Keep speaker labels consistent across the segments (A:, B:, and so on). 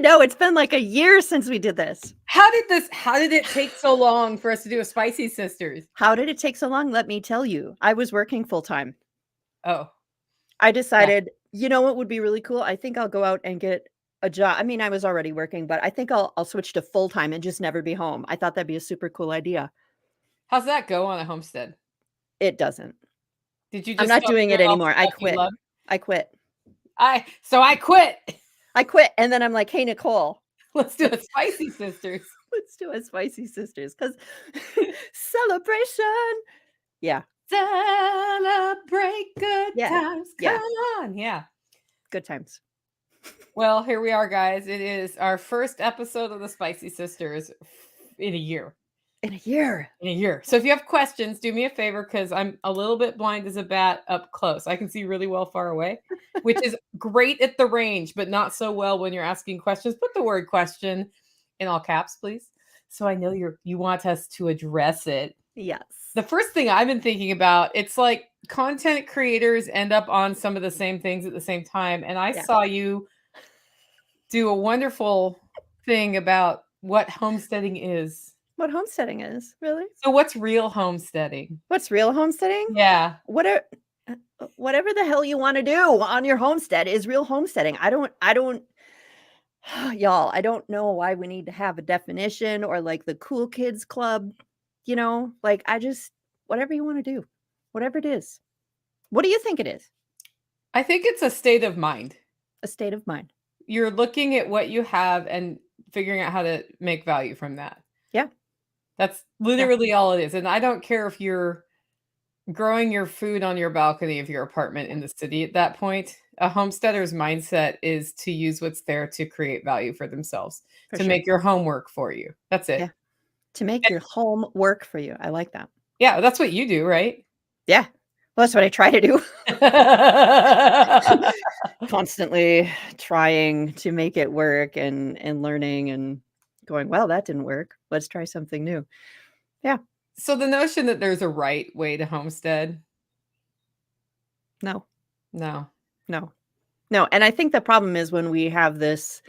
A: know. It's been like a year since we did this.
B: How did it take so long for us to do a Spicy Sisters?
A: How did it take so long? Let me tell you. I was working full time.
B: Oh.
A: I decided, you know what would be really cool? I think I'll go out and get a job. I mean, I was already working, but I think I'll switch to full time and just never be home. I thought that'd be a super cool idea.
B: How's that go on a homestead?
A: It doesn't.
B: Did you
A: I'm
B: just
A: not
B: stop
A: doing it
B: doing all the
A: anymore. I
B: stuff you
A: quit.
B: love?
A: I quit.
B: I quit.
A: I quit. And then I'm like, hey, Nicole,
B: Let's do a Spicy Sisters.
A: let's do a Spicy Sisters because celebration. Yeah.
B: Celebrate good
A: Yeah.
B: times.
A: Yeah.
B: Come on. Yeah.
A: Good times.
B: Well, here we are, guys. It is our first episode of the Spicy Sisters in a year.
A: In a year.
B: In a year. So if you have questions, do me a favor because I'm a little bit blind as a bat up close. I can see really well far away, which is great at the range, but not so well when you're asking questions. Put the word question in all caps, please. So I know you want us to address it.
A: Yes.
B: The first thing I've been thinking about, it's like content creators end up on some of the same things at the same time. And I saw you do a wonderful thing about what homesteading is.
A: What homesteading is, really?
B: So what's real homesteading?
A: What's real homesteading?
B: Yeah.
A: Whatever the hell you want to do on your homestead is real homesteading. I don't y'all, I don't know why we need to have a definition or like the cool kids club, you know, like whatever you want to do, whatever it is. What do you think it is?
B: I think it's a state of mind.
A: A state of mind.
B: You're looking at what you have and figuring out how to make value from that.
A: Yeah.
B: That's literally all it is. And I don't care if you're growing your food on your balcony of your apartment in the city at that point. A homesteader's mindset is to use what's there to create value for themselves, make your home work for you. That's it.
A: Yeah. To make your home work for you. I like that.
B: Yeah, that's what you do, right?
A: Yeah. Well, that's what I try to do. Constantly trying to make it work and learning and going, well, that didn't work. Let's try something new. Yeah.
B: So the notion that there's a right way to homestead.
A: No.
B: No.
A: And I think the problem is when we have this,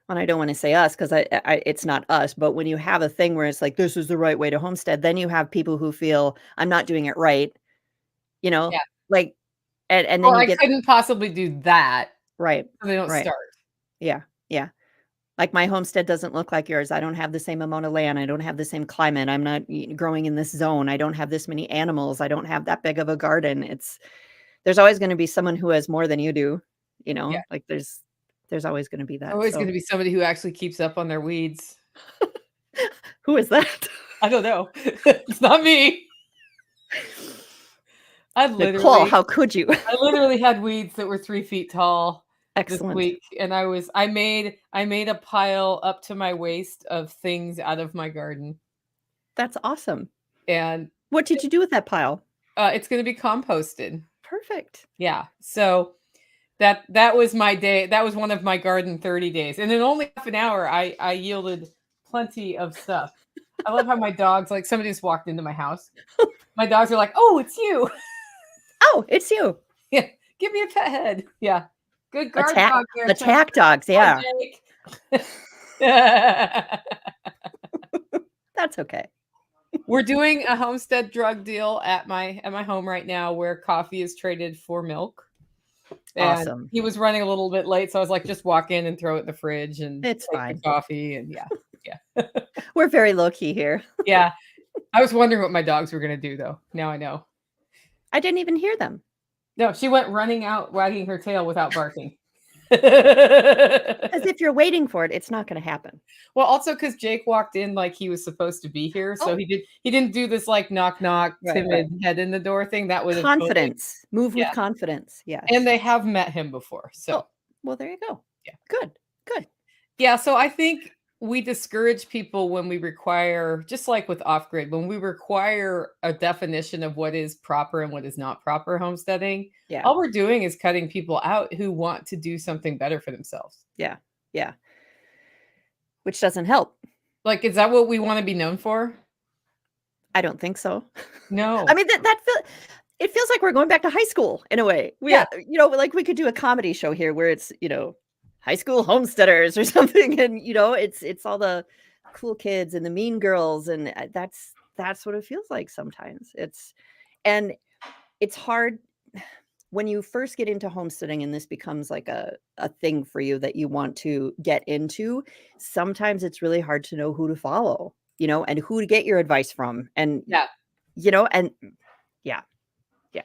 A: and I don't want to say us because it's not us, but when you have a thing where it's like, this is the right way to homestead, then you have people who feel I'm not doing it right, you know, like, and then
B: I couldn't possibly do that.
A: Right.
B: So they don't start.
A: Yeah. Yeah. Like my homestead doesn't look like yours. I don't have the same amount of land. I don't have the same climate. I'm not growing in this zone. I don't have this many animals. I don't have that big of a garden. There's always going to be someone who has more than you do, you know, like there's always going to be that.
B: Always going to be somebody who actually keeps up on their weeds.
A: Who is that?
B: I don't know. It's not me.
A: Nicole, how could you?
B: I literally had weeds that were 3 feet tall.
A: Excellent.
B: This week, and I made a pile up to my waist of things out of my garden.
A: That's awesome.
B: And
A: what did you do with that pile?
B: It's going to be composted.
A: Perfect.
B: Yeah. So that was my day. That was one of my garden 30 days. And in only half an hour, I yielded plenty of stuff. I love how my dogs, like somebody just walked into my house. My dogs are like, oh, it's you.
A: Oh, it's you.
B: Yeah. Give me a pet head. Yeah. Good guard dog here.
A: Attack dogs, yeah. That's okay.
B: We're doing a homestead drug deal at my home right now where coffee is traded for milk. And
A: awesome.
B: He was running a little bit late, so I was like, just walk in and throw it in the fridge and
A: it's fine.
B: Coffee and yeah.
A: We're very low key here.
B: Yeah. I was wondering what my dogs were going to do though. Now I know.
A: I didn't even hear them.
B: No, she went running out, wagging her tail without barking.
A: As if you're waiting for it, it's not going to happen.
B: Well, also because Jake walked in like he was supposed to be here, so he didn't do this like knock timid head in the door thing. That was
A: confidence. Move with confidence. Yeah,
B: and they have met him before, so
A: well, there you go.
B: Yeah,
A: good.
B: Yeah, so I think we discourage people when we require, just like with off-grid, when we require a definition of what is proper and what is not proper homesteading. Yeah. All we're doing is cutting people out who want to do something better for themselves.
A: Yeah. Yeah. Which doesn't help.
B: Like, is that what we want to be known for?
A: I don't think so.
B: No.
A: I mean, it feels like we're going back to high school in a way. Like we could do a comedy show here where it's, high school homesteaders or something, and, it's all the cool kids and the mean girls, and, that's what it feels like sometimes. And it's hard when you first get into homesteading and this becomes like a thing for you that you want to get into. Sometimes it's really hard to know who to follow, and who to get your advice from, and,
B: Yeah.
A: and yeah, yeah.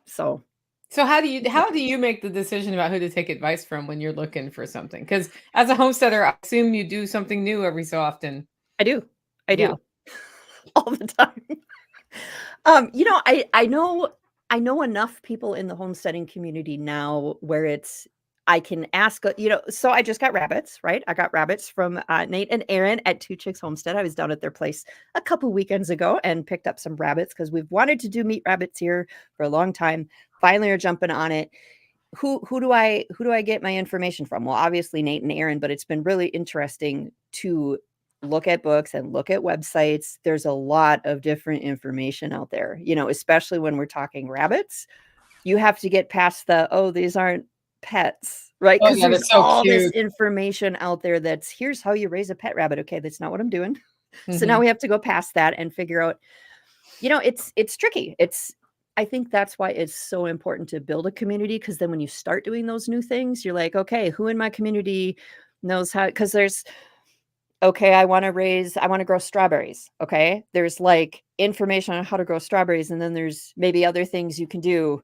A: So
B: So how do you make the decision about who to take advice from when you're looking for something? Because as a homesteader, I assume you do something new every so often.
A: I do. I
B: Yeah.
A: do. All the time. I know enough people in the homesteading community now where I can ask, so I just got rabbits, right? I got rabbits from Nate and Aaron at Two Chicks Homestead. I was down at their place a couple weekends ago and picked up some rabbits because we've wanted to do meat rabbits here for a long time. Finally are jumping on it. Who do I get my information from? Well, obviously Nate and Aaron, but it's been really interesting to look at books and look at websites. There's a lot of different information out there, especially when we're talking rabbits. You have to get past oh, these aren't pets, right?
B: Oh,
A: Because
B: yeah,
A: there's
B: that's so
A: all this
B: cute.
A: information out there here's how you raise a pet rabbit. Okay, that's not what I'm doing. So now
B: Mhm.
A: we have to go past that and figure out, it's tricky. I think that's why it's so important to build a community, because then when you start doing those new things, you're like, okay, who in my community knows how? Because okay, I want to grow strawberries. Okay. There's like information on how to grow strawberries. And then there's maybe other things you can do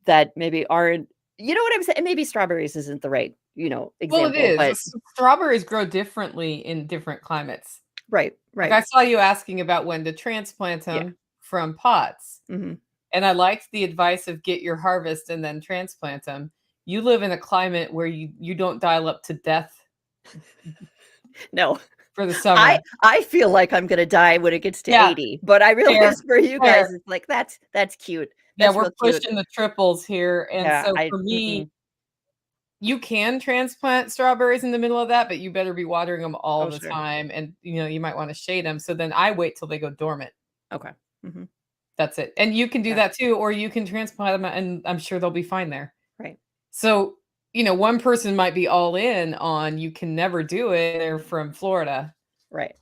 A: that maybe aren't, you know what I'm saying? Maybe strawberries isn't the right,
B: Well, it
A: example,
B: is.
A: but
B: Strawberries grow differently in different climates.
A: right,
B: Like,
A: right.
B: I saw you asking about when to transplant
A: Yeah.
B: them from pots,
A: Hmm.
B: and I liked the advice of get your harvest and then transplant them. You live in a climate where you don't dial up to death
A: No,
B: for the summer.
A: I feel like I'm going to die when it gets to
B: Yeah,
A: 80, but I
B: fair,
A: realize for you
B: fair.
A: guys, it's like, that's cute.
B: Yeah,
A: That's
B: we're
A: real cute.
B: pushing the triples here, and
A: Yeah.
B: so for me, you can transplant strawberries in the middle of that, but you better be watering them all
A: Oh,
B: the
A: sure.
B: time, and, you might wanna shade them. So then I wait till they go dormant.
A: Okay. Hmm.
B: That's it, and you can do
A: Yeah.
B: that too, or you can transplant them, and I'm sure they'll be fine there.
A: Right.
B: So, one person might be all in on you can never do it, they're from Florida.
A: Right.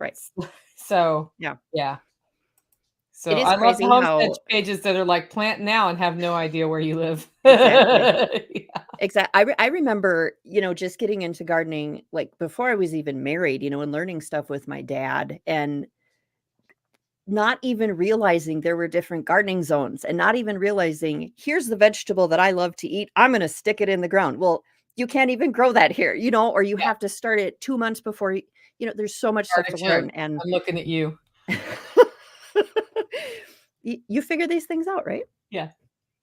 A: Right.
B: So,
A: Yeah.
B: yeah.
A: It
B: So
A: is
B: I love the
A: crazy
B: homestead
A: how
B: pages that are like, "Plant now," and have no idea where you live.
A: exactly.
B: Yeah.
A: I remember, just getting into gardening, like, before I was even married, and learning stuff with my dad, and not even realizing there were different gardening zones, and not even realizing, "Here's the vegetable that I love to eat. I'm gonna stick it in the ground." Well, you can't even grow that here, or you
B: Yeah,
A: have to start it 2 months before there's so much stuff to
B: artichoke.
A: learn, and
B: I'm looking at you.
A: you figure these things out, right?
B: Yeah.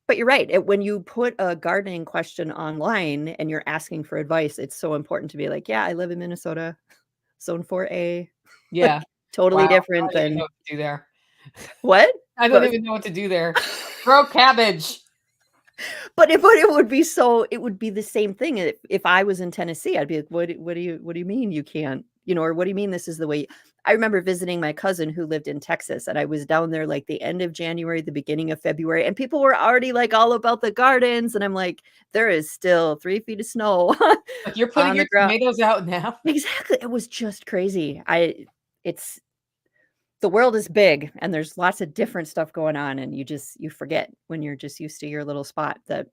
A: But you're right. When you put a gardening question online and you're asking for advice, it's so important to be like, "Yeah, I live in Minnesota, zone 4A."
B: Yeah.
A: Like, totally
B: Wow,
A: different
B: I don't even know
A: than
B: what to do there.
A: what?
B: I don't
A: But
B: even know what to do there. Grow cabbage.
A: but it would be the same thing if I was in Tennessee. I'd be like, "What do you mean you can't?" Or "What do you mean this is the way?" I remember visiting my cousin who lived in Texas, and I was down there, like, the end of January, the beginning of February, and people were already, like, all about the gardens, and I'm like, "There is still 3 feet of snow
B: Like, you're putting
A: on the
B: your
A: ground."
B: tomatoes out now?
A: Exactly, it was just crazy. It's the world is big, and there's lots of different stuff going on, and you forget when you're just used to your little spot that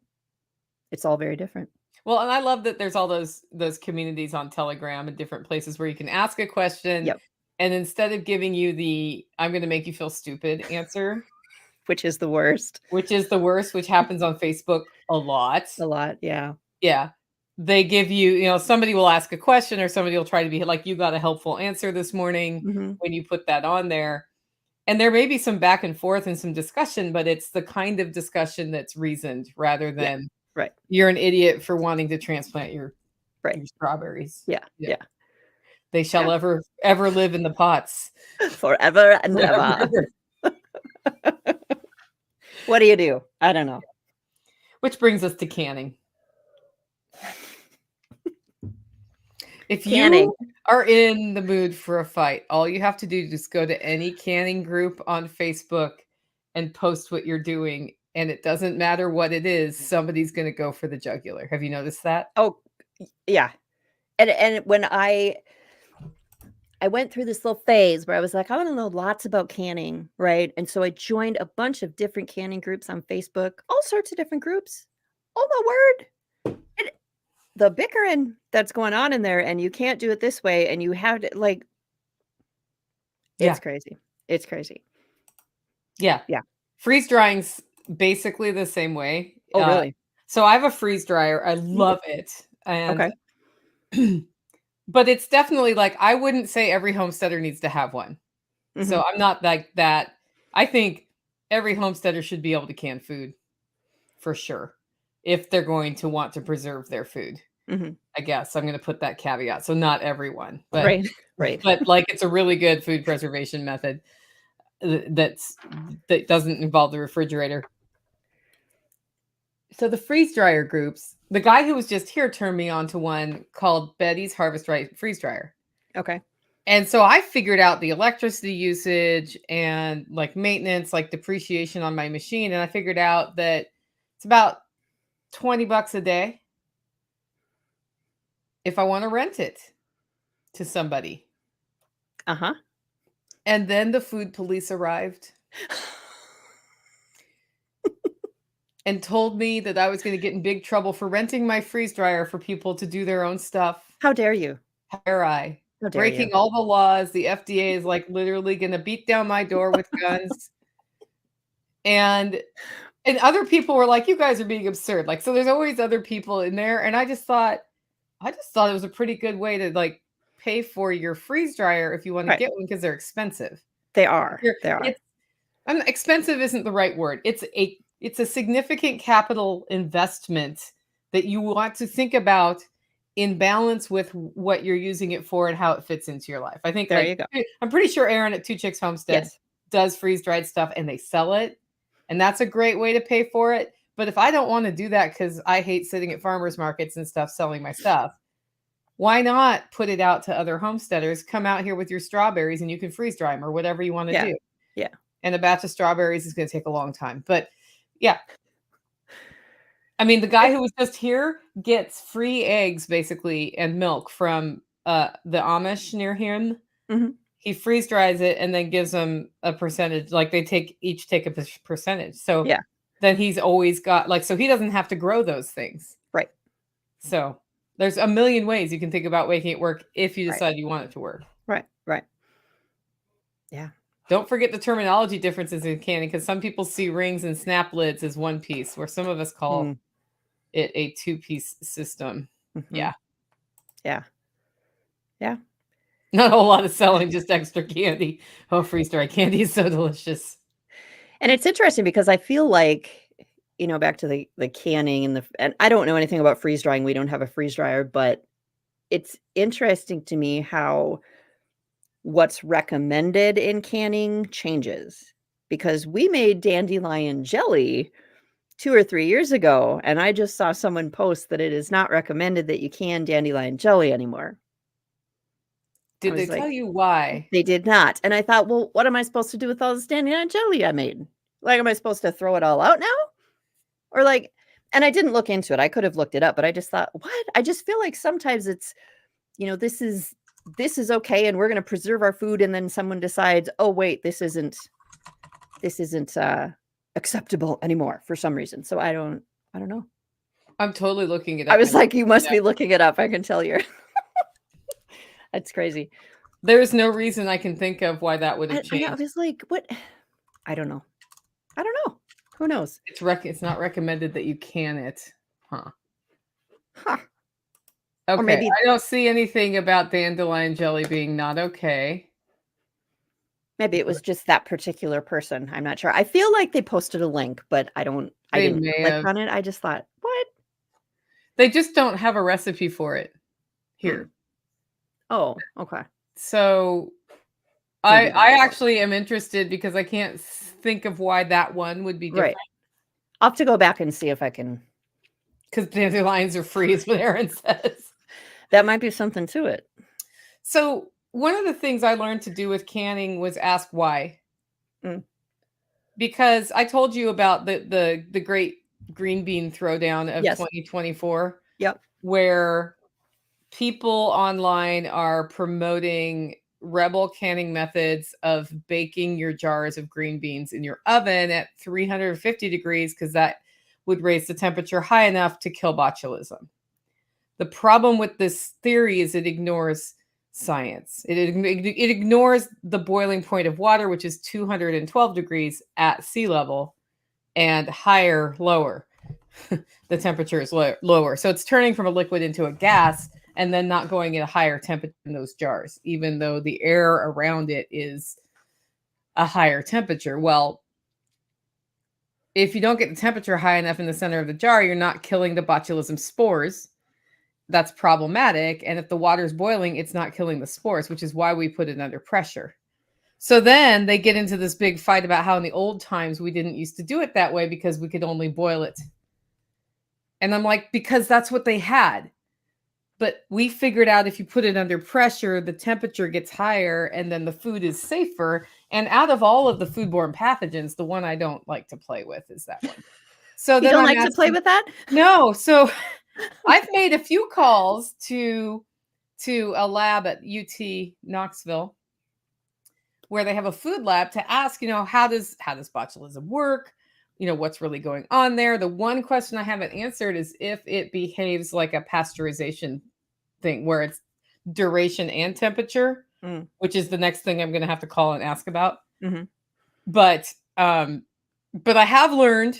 A: it's all very different.
B: Well, and I love that there's all those communities on Telegram and different places where you can ask a question,
A: Yep,
B: and instead of giving you the "I'm gonna make you feel stupid" answer,
A: which is the worst.
B: which is the worst, which happens on Facebook a lot.
A: A lot, yeah.
B: Yeah. They give you, somebody will ask a question or somebody will try to be like, "You got a helpful answer this morning,"
A: Mhm.
B: when you put that on there. And there may be some back and forth and some discussion, but it's the kind of discussion that's reasoned rather
A: Yeah,
B: than,
A: right,
B: "You're an idiot for wanting to transplant
A: right.
B: your strawberries."
A: Yeah,
B: Yeah.
A: yeah,
B: They
A: yeah.
B: shall ever live in the pots
A: Forever and ever.
B: forever.
A: What do you do? I don't know.
B: Which brings us to canning. If
A: Canning.
B: you are in the mood for a fight, all you have to do is go to any canning group on Facebook and post what you're doing, and it doesn't matter what it is, somebody's gonna go for the jugular. Have you noticed that?
A: Oh, Yeah. And when I went through this little phase where I was like, I want to know lots about canning, right? And so I joined a bunch of different canning groups on Facebook, all sorts of different groups. Oh my word. And the bickering that's going on in there, and you can't do it this way, and you have to like it's
B: Yeah.
A: crazy. It's crazy.
B: Yeah.
A: Yeah.
B: Freeze drying's basically the same way.
A: Oh, really?
B: So I have a freeze dryer. I
A: Mhm.
B: love it. And
A: Okay.
B: but it's definitely like I wouldn't say every homesteader needs to have one.
A: Mhm.
B: So I'm not like that. I think every homesteader should be able to can food for sure if they're going to want to preserve their food.
A: Mhm.
B: I guess I'm going to put that caveat. So not everyone, but
A: Right. Right.
B: like it's a really good food preservation method that doesn't involve the refrigerator. So the freeze dryer groups, the guy who was just here turned me on to one called Betty's Harvest Right Freeze Dryer.
A: Okay.
B: And so I figured out the electricity usage and like maintenance, like depreciation on my machine. And I figured out that it's about $20 a day if I want to rent it to somebody.
A: Uh-huh.
B: And then the food police arrived and told me that I was going to get in big trouble for renting my freeze dryer for people to do their own stuff.
A: How dare you?
B: How dare I?
A: How dare you?
B: Breaking all the laws. The FDA is like literally going to beat down my door with guns. And other people were like, "You guys are being absurd." Like, so there's always other people in there, and I just thought it was a pretty good way to like pay for your freeze dryer if you want to
A: Right.
B: get one because they're expensive.
A: They are.
B: You're,
A: They are.
B: it's expensive isn't the right word. It's a significant capital investment that you want to think about in balance with what you're using it for and how it fits into your life. I think
A: There
B: like
A: you go.
B: I'm pretty sure Aaron at Two Chicks Homestead
A: Yes.
B: does freeze dried stuff and they sell it. And that's a great way to pay for it. But if I don't want to do that because I hate sitting at farmers markets and stuff selling my stuff, why not put it out to other homesteaders? Come out here with your strawberries and you can freeze dry them or whatever you want to
A: Yeah.
B: do.
A: Yeah.
B: And a batch of strawberries is going to take a long time. But yeah, I mean, the guy
A: It's
B: who was just here gets free eggs basically and milk from the Amish near him.
A: mhm.
B: He freeze dries it and then gives them a percentage. Like they each take a percentage. So
A: Yeah.
B: then he's always got like so he doesn't have to grow those things.
A: Right.
B: So there's a million ways you can think about making it work if you
A: Right.
B: decide you want it to work.
A: Right. Right. Yeah.
B: Don't forget the terminology differences in canning because some people see rings and snap lids as one piece, where some of us call
A: Mm.
B: it a two-piece system.
A: Mhm.
B: Yeah.
A: Yeah. Yeah.
B: Not a whole lot of selling, just extra candy. Oh, freeze-dried candy is so delicious.
A: And it's interesting because I feel like, back to the canning and I don't know anything about freeze drying. We don't have a freeze dryer, but it's interesting to me how what's recommended in canning changes because we made dandelion jelly 2 or 3 years ago, and I just saw someone post that it is not recommended that you can dandelion jelly anymore. I
B: Did they
A: was
B: tell
A: like,
B: you why?
A: they did not, and I thought, "Well, what am I supposed to do with all this dandelion jelly I made? Like, am I supposed to throw it all out now?" Or like and I didn't look into it. I could have looked it up, but I just thought, "What?" I just feel like sometimes it's, this is okay, and we're gonna preserve our food, and then someone decides, "Oh, wait, this isn't acceptable anymore for some reason." So I don't know.
B: I'm totally looking it
A: I
B: up
A: was
B: now.
A: like, "You must
B: Yeah.
A: be looking it up, I can tell you're." That's crazy.
B: There's no reason I can think of why that would have
A: I know, I
B: changed.
A: was like, "What?" I don't know. I don't know. Who knows?
B: It's not recommended that you can it. Huh.
A: Huh. Or
B: Okay,
A: maybe
B: I don't see anything about dandelion jelly being not okay.
A: maybe it was just that particular person, I'm not sure. I feel like they posted a link, but I
B: They
A: didn't
B: may
A: click
B: have.
A: on it, I just thought, "What?
B: They just don't have a recipe for it
A: Hmm.
B: here.
A: Oh, okay."
B: So I
A: Maybe that's
B: I
A: why.
B: actually am interested because I can't think of why that one would be different.
A: Right. I'll have to go back and see if I can
B: Because dandelions are free, is what Aaron says.
A: that might be something to it.
B: So one of the things I learned to do with canning was ask why.
A: Mm.
B: Because I told you about the great green bean throwdown of
A: Yes.
B: 2024,
A: Yep.
B: where people online are promoting rebel canning methods of baking your jars of green beans in your oven at 350 degrees because that would raise the temperature high enough to kill botulism. The problem with this theory is it ignores science. It ignores the boiling point of water, which is 212 degrees at sea level, and higher, lower. The temperature is lower. So it's turning from a liquid into a gas and then not going at a higher temperature in those jars, even though the air around it is a higher temperature. Well, if you don't get the temperature high enough in the center of the jar, you're not killing the botulism spores. That's problematic. And if the water's boiling, it's not killing the spores, which is why we put it under pressure. So then they get into this big fight about how in the old times we didn't used to do it that way because we could only boil it. And I'm like, because that's what they had. But we figured out if you put it under pressure, the temperature gets higher and then the food is safer. And out of all of the foodborne pathogens, the one I don't like to play with is that one. So
A: You
B: then
A: don't
B: I'm
A: like to play
B: asking,
A: with that?
B: no. So I've made a few calls to a lab at UT Knoxville where they have a food lab to ask, how does botulism work? What's really going on there? The one question I haven't answered is if it behaves like a pasteurization thing where it's duration and temperature, which is the next thing I'm going to have to call and ask about.
A: Mm-hmm.
B: But I have learned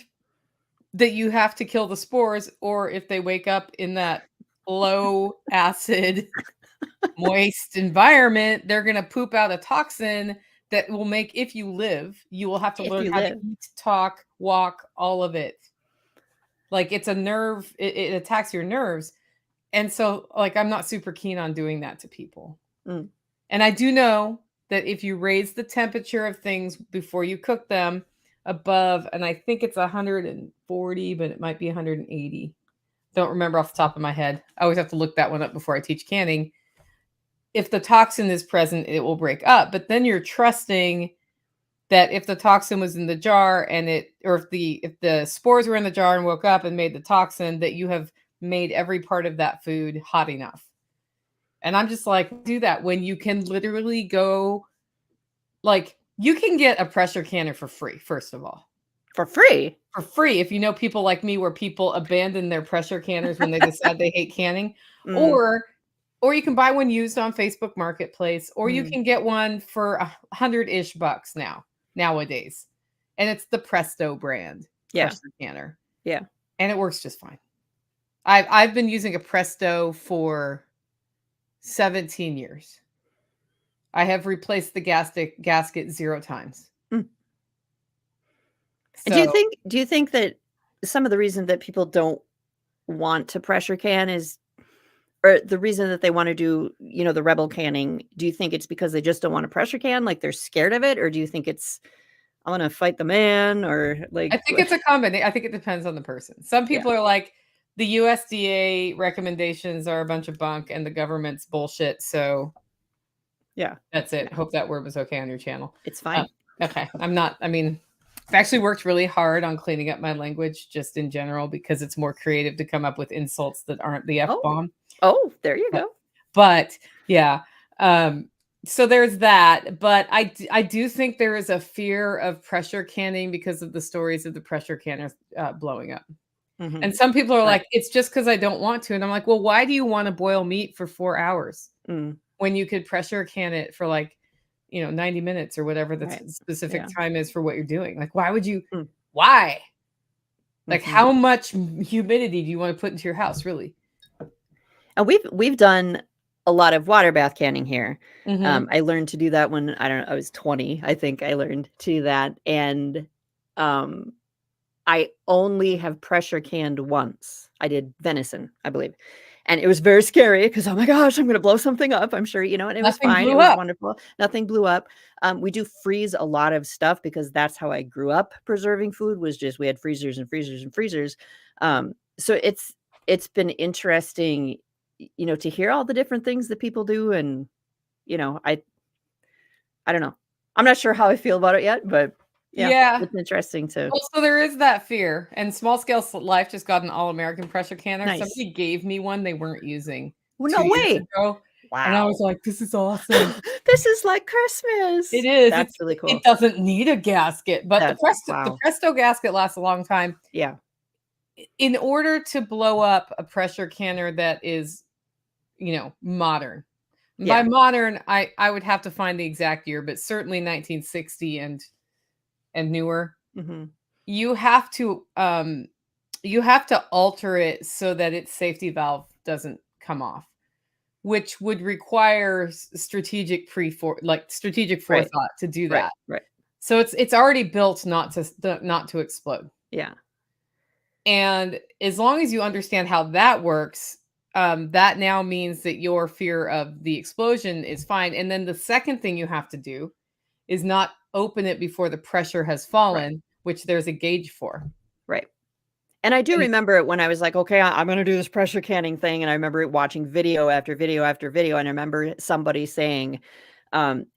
B: that you have to kill the spores, or if they wake up in that low acid, moist environment, they're going to poop out a toxin that will make, if you live, you will have to learn how to eat, talk, walk, all of it. Like it's a nerve, it attacks your nerves. And so like, I'm not super keen on doing that to people. And I do know that if you raise the temperature of things before you cook them above, and I think it's 140, but it might be 180. Don't remember off the top of my head. I always have to look that one up before I teach canning. If the toxin is present, it will break up. But then you're trusting that if the toxin was in the jar if the spores were in the jar and woke up and made the toxin, that you have made every part of that food hot enough. And I'm just like, do that when you can literally go, like, you can get a pressure canner for free, first of all.
A: For free?
B: For free, if you know people like me where people abandon their pressure canners when they decide they hate canning. Or you can buy one used on Facebook Marketplace, or you can get one for $100-ish nowadays. And it's the Presto brand pressure canner.
A: Yeah.
B: And it works just fine. I've been using a Presto for 17 years. I have replaced the gasket 0 times.
A: So, do you think that some of the reason that people don't want to pressure can is, or the reason that they want to do, the rebel canning, do you think it's because they just don't want to pressure can, like they're scared of it? Or do you think it's, I want to fight the man, or like?
B: I think it's a combination. I think it depends on the person. Some people are like, the USDA recommendations are a bunch of bunk and the government's bullshit. So yeah, that's it. Hope that word was okay on your channel.
A: It's fine.
B: Okay. I've actually worked really hard on cleaning up my language just in general because it's more creative to come up with insults that aren't the F-bomb.
A: Oh, there you go.
B: But yeah. So there's that. But I do think there is a fear of pressure canning because of the stories of the pressure canners blowing up. And some people are like, it's just because I don't want to. And I'm like, well, why do you want to boil meat for 4 hours when you could pressure can it for like, 90 minutes or whatever the specific time is for what you're doing? Like, why would you, why? Like, how much humidity do you want to put into your house, really?
A: And we've done a lot of water bath canning here. I learned to do that when, I was 20. I think I learned to do that. And I only have pressure canned once. I did venison, I believe. And it was very scary because, oh my gosh, I'm going to blow something up. I'm sure, and it was fine. It was wonderful. Nothing blew up. We do freeze a lot of stuff because that's how I grew up preserving food, was just, we had freezers and freezers and freezers. So it's been interesting, to hear all the different things that people do. And, I don't know. I'm not sure how I feel about it yet, but yeah, it's interesting to.
B: Well, so there is that fear. And Small Scale Life just got an All-American pressure canner.
A: Nice.
B: Somebody gave me one they weren't using.
A: Well,
B: 2
A: no
B: years
A: way.
B: ago, and I
A: Wow.
B: was like, "This is awesome."
A: This is like
B: It
A: Christmas.
B: is,
A: That's really
B: it
A: cool.
B: doesn't need a gasket, but
A: That's
B: The
A: wow.
B: Presto gasket lasts a long time.
A: Yeah.
B: In order to blow up a pressure canner that is, modern. By
A: Yeah.
B: modern, I would have to find the exact year, but certainly 1960 and newer.
A: Mhm.
B: You have to, you have to alter it so that its safety valve doesn't come off, which would require strategic
A: Right.
B: forethought to do
A: Right.
B: that.
A: Right.
B: So it's already built not to explode.
A: Yeah.
B: And as long as you understand how that works, that now means that your fear of the explosion is fine. And then the second thing you have to do is not open it before the pressure has
A: Right.
B: fallen, which there's a gauge for.
A: Right. And I do
B: And
A: remember it when I was like, "Okay, I'm gonna do this pressure canning thing," and I remember watching video after video after video, and I remember somebody saying,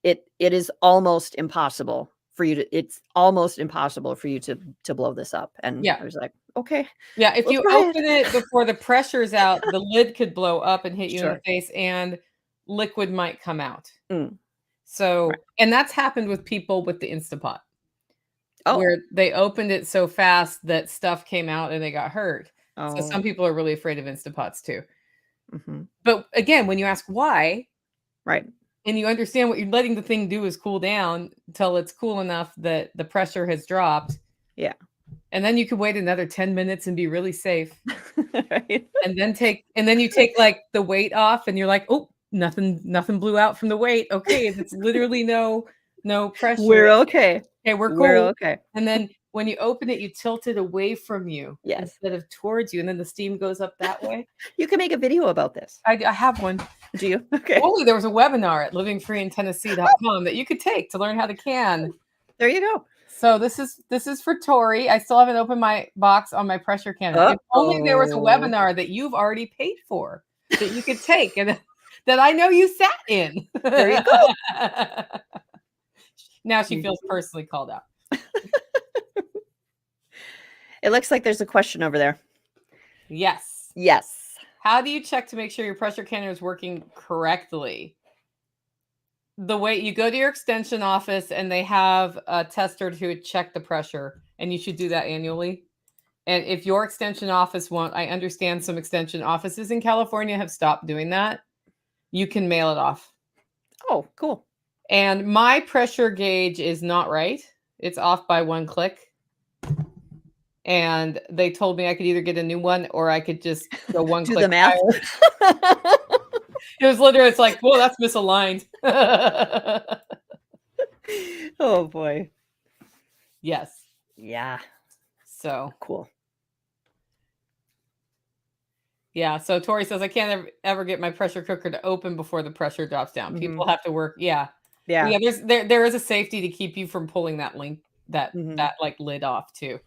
A: it is almost impossible for you to it's almost impossible for you to blow this up." And
B: yeah,
A: I was like, "Okay,
B: yeah. If
A: we'll
B: you
A: try it."
B: open it before the pressure's out, the lid could blow up and hit you in the
A: Sure.
B: face, and liquid might come out.
A: Mm, right.
B: So, and that's happened with people with the Instapot,
A: Oh.
B: where they opened it so fast that stuff came out and they got hurt. So some
A: Oh.
B: people are really afraid of Instapots too.
A: Mhm.
B: But again, when you ask why,
A: Right.
B: and you understand what you're letting the thing do is cool down until it's cool enough that the pressure has dropped,
A: Yeah.
B: and then you could wait another 10 minutes and be really safe.
A: Right.
B: And then you take like the weight off and you're like, "Oh, nothing blew out from the weight. Okay, it's literally no pressure.
A: We're okay.
B: Okay, we're
A: We're
B: cool."
A: okay.
B: And then when you open it, you tilt it away from you
A: Yes.
B: instead of towards you, and then the steam goes up that way.
A: You can make a video about this.
B: I have one.
A: Do you? Okay.
B: Only there was a webinar at livingfreeintennessee.com that you could take to learn how to can.
A: There you go.
B: So this is for Tori. I still haven't opened my box on my pressure canner. If only there was a
A: Uh-oh.
B: webinar that you've already paid for that you could take and that I know you sat in.
A: There you go.
B: Now she
A: Mm.
B: feels personally called out.
A: It looks like there's a question over there.
B: Yes.
A: Yes.
B: How do you check to make sure your pressure canner is working correctly? The way you go to your extension office and they have a tester who would check the pressure, and you should do that annually. And if your extension office won't, I understand some extension offices in California have stopped doing that. You can mail it off.
A: Oh, cool.
B: And my pressure gauge is not right. It's off by one click. And they told me I could either get a new one or I could just go one
A: Do
B: click
A: the math.
B: higher. It was literally, it's like, well, that's misaligned.
A: Oh boy.
B: Yes.
A: Yeah.
B: So,
A: Cool.
B: yeah. So Tori says, I can't ever get my pressure cooker to open before the pressure drops down. People
A: Mhm.
B: have to work. Yeah.
A: Yeah.
B: Yeah. There is a safety to keep you from pulling that link, that
A: Mhm.
B: like lid off too.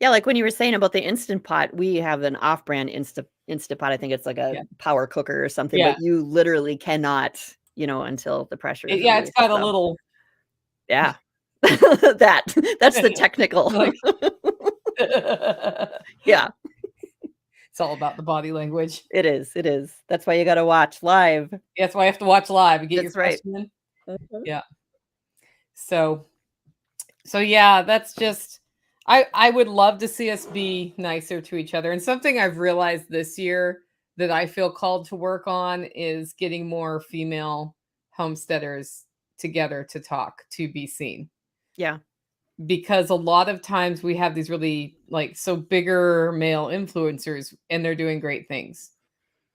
A: Yeah, like when you were saying about the Instant Pot, we have an off-brand Instapot. I think it's like a
B: Yeah.
A: power cooker or something,
B: Yeah.
A: but you literally cannot, until the pressure is
B: Yeah. It's
A: released.
B: got a
A: So,
B: little,
A: yeah. That's the technical.
B: like,
A: Yeah,
B: it's all about the body language.
A: it is. It is. That's why you gotta watch live.
B: That's why I have to watch live and get your
A: That's right.
B: question in.
A: Mhm.
B: Yeah. So, yeah, that's just, I would love to see us be nicer to each other. And something I've realized this year that I feel called to work on is getting more female homesteaders together to talk, to be seen.
A: Yeah.
B: Because a lot of times we have these really bigger male influencers and they're doing great things.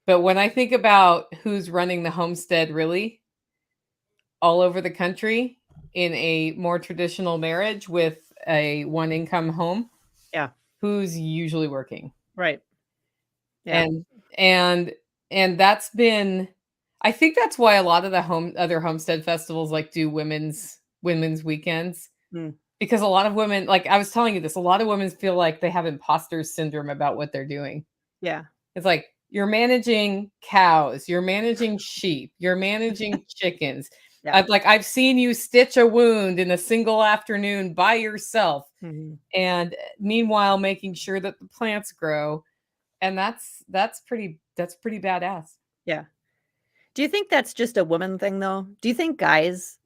B: But when I think about who's running the homestead really all over the country in a more traditional marriage with a one income home,
A: Yeah.
B: who's usually working.
A: Right. Yeah.
B: And and and that's been, I think that's why a lot of the other homestead festivals do women's weekends,
A: Mm.
B: because a lot of women, like I was telling you this, a lot of women feel like they have imposter syndrome about what they're doing.
A: Yeah.
B: It's like you're managing cows, you're managing sheep, you're managing chickens.
A: Yeah.
B: I've seen you stitch a wound in a single afternoon by yourself,
A: Mhm.
B: and meanwhile making sure that the plants grow, and that's pretty badass.
A: Yeah. Do you think that's just a woman thing, though? Do you think guys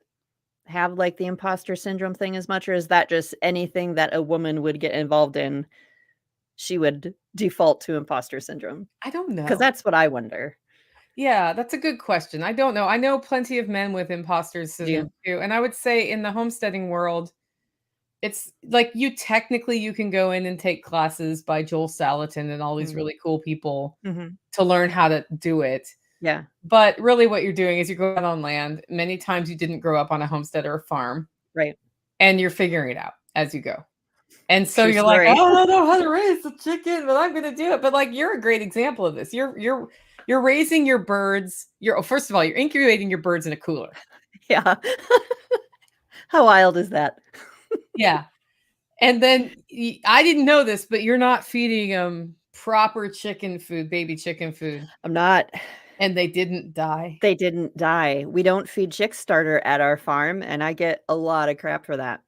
A: have, like, the imposter syndrome thing as much, or is that just anything that a woman would get involved in, she would default to imposter syndrome?
B: I don't
A: Because
B: know.
A: that's what I wonder.
B: Yeah, that's a good question. I don't know. I know plenty of men with imposter
A: Do
B: syndrome
A: you?
B: too, and I would say in the homesteading world, it's like you can go in and take classes by Joel Salatin and all these
A: Mm.
B: really cool people
A: Mhm.
B: to learn how to do it.
A: Yeah,
B: But really what you're doing is you're going out on land. Many times you didn't grow up on a homestead or a farm,
A: right.
B: and you're figuring it out as you go. And so
A: True
B: you're like, "Oh,
A: story.
B: I don't know how to raise a chicken, but I'm gonna do it." But, like, you're a great example of this. You're raising your birds. First of all, you're incubating your birds in a cooler.
A: Yeah. How wild is that?
B: Yeah. And then I didn't know this, but you're not feeding them proper chicken food, baby chicken food,
A: I'm not.
B: and they didn't die.
A: They didn't die. We don't feed chick starter at our farm, and I get a lot of crap for that.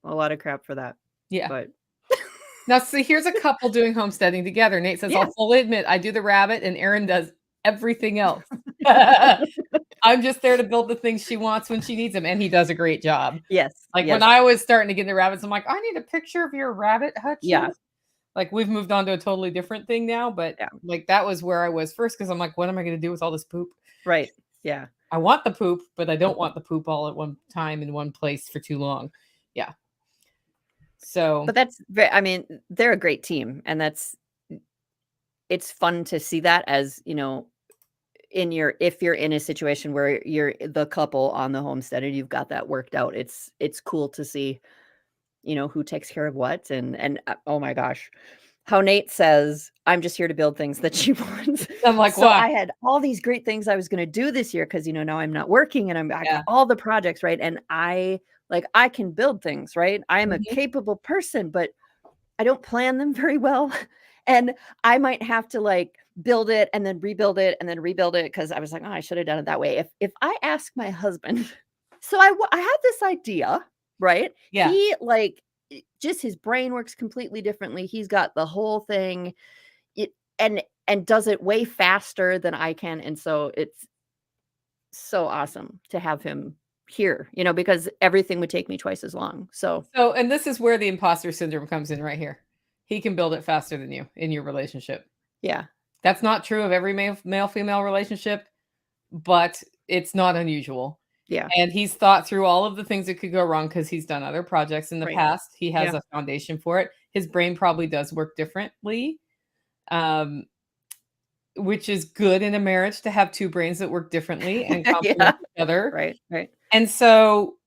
A: A lot of crap for that.
B: Yeah.
A: But
B: Now, see, here's a couple doing homesteading together. Nate says,
A: yeah.
B: "I'll fully admit I do the rabbit, and Erin does everything else. I'm just there to build the things she wants when she needs them," and he does a great job.
A: Yes,
B: Like, when
A: yes.
B: I was starting to get into rabbits, I'm like, "I need a picture of your rabbit
A: Yeah,
B: hutches." Like, we've moved on to a totally different thing now, but,
A: yeah.
B: like, that was where I was first because 'cause I'm like, "What am I gonna do with all this poop?"
A: Right. Yeah.
B: I want the poop, but I don't want the poop all at one time in one place for too long. Yeah. So,
A: But that's I mean, they're a great team, and it's fun to see that as, if you're in a situation where you're the couple on the homestead and you've got that worked out, it's cool to see, who takes care of what and oh my gosh, how Nate says, "I'm just here to build things that she wants."
B: I'm like,
A: So
B: "Wow."
A: I had all these great things I was gonna do this year because, now I'm not working and I got
B: Yeah.
A: all the projects, right? And I can build things, right? I am a
B: Mhm.
A: capable person, but I don't plan them very well. And I might have to like build it and then rebuild it and then rebuild it because I was like, oh, I should have done it that way. If I ask my husband, so I had this idea, right?
B: Yeah.
A: He just his brain works completely differently. He's got the whole thing, it and does it way faster than I can. And so it's so awesome to have him here, because everything would take me twice as long. So
B: So, and this is where the imposter syndrome comes in right here. He can build it faster than you in your relationship.
A: yeah,
B: That's not true of every male-female relationship, but it's not unusual.
A: yeah,
B: And he's thought through all of the things that could go wrong because he's done other projects in the
A: right.
B: past. He has
A: Yeah.
B: a foundation for it. His brain probably does work differently, um, which is good in a marriage to have two brains that work differently and
A: Yeah.
B: complement each other.
A: Right, right.
B: And so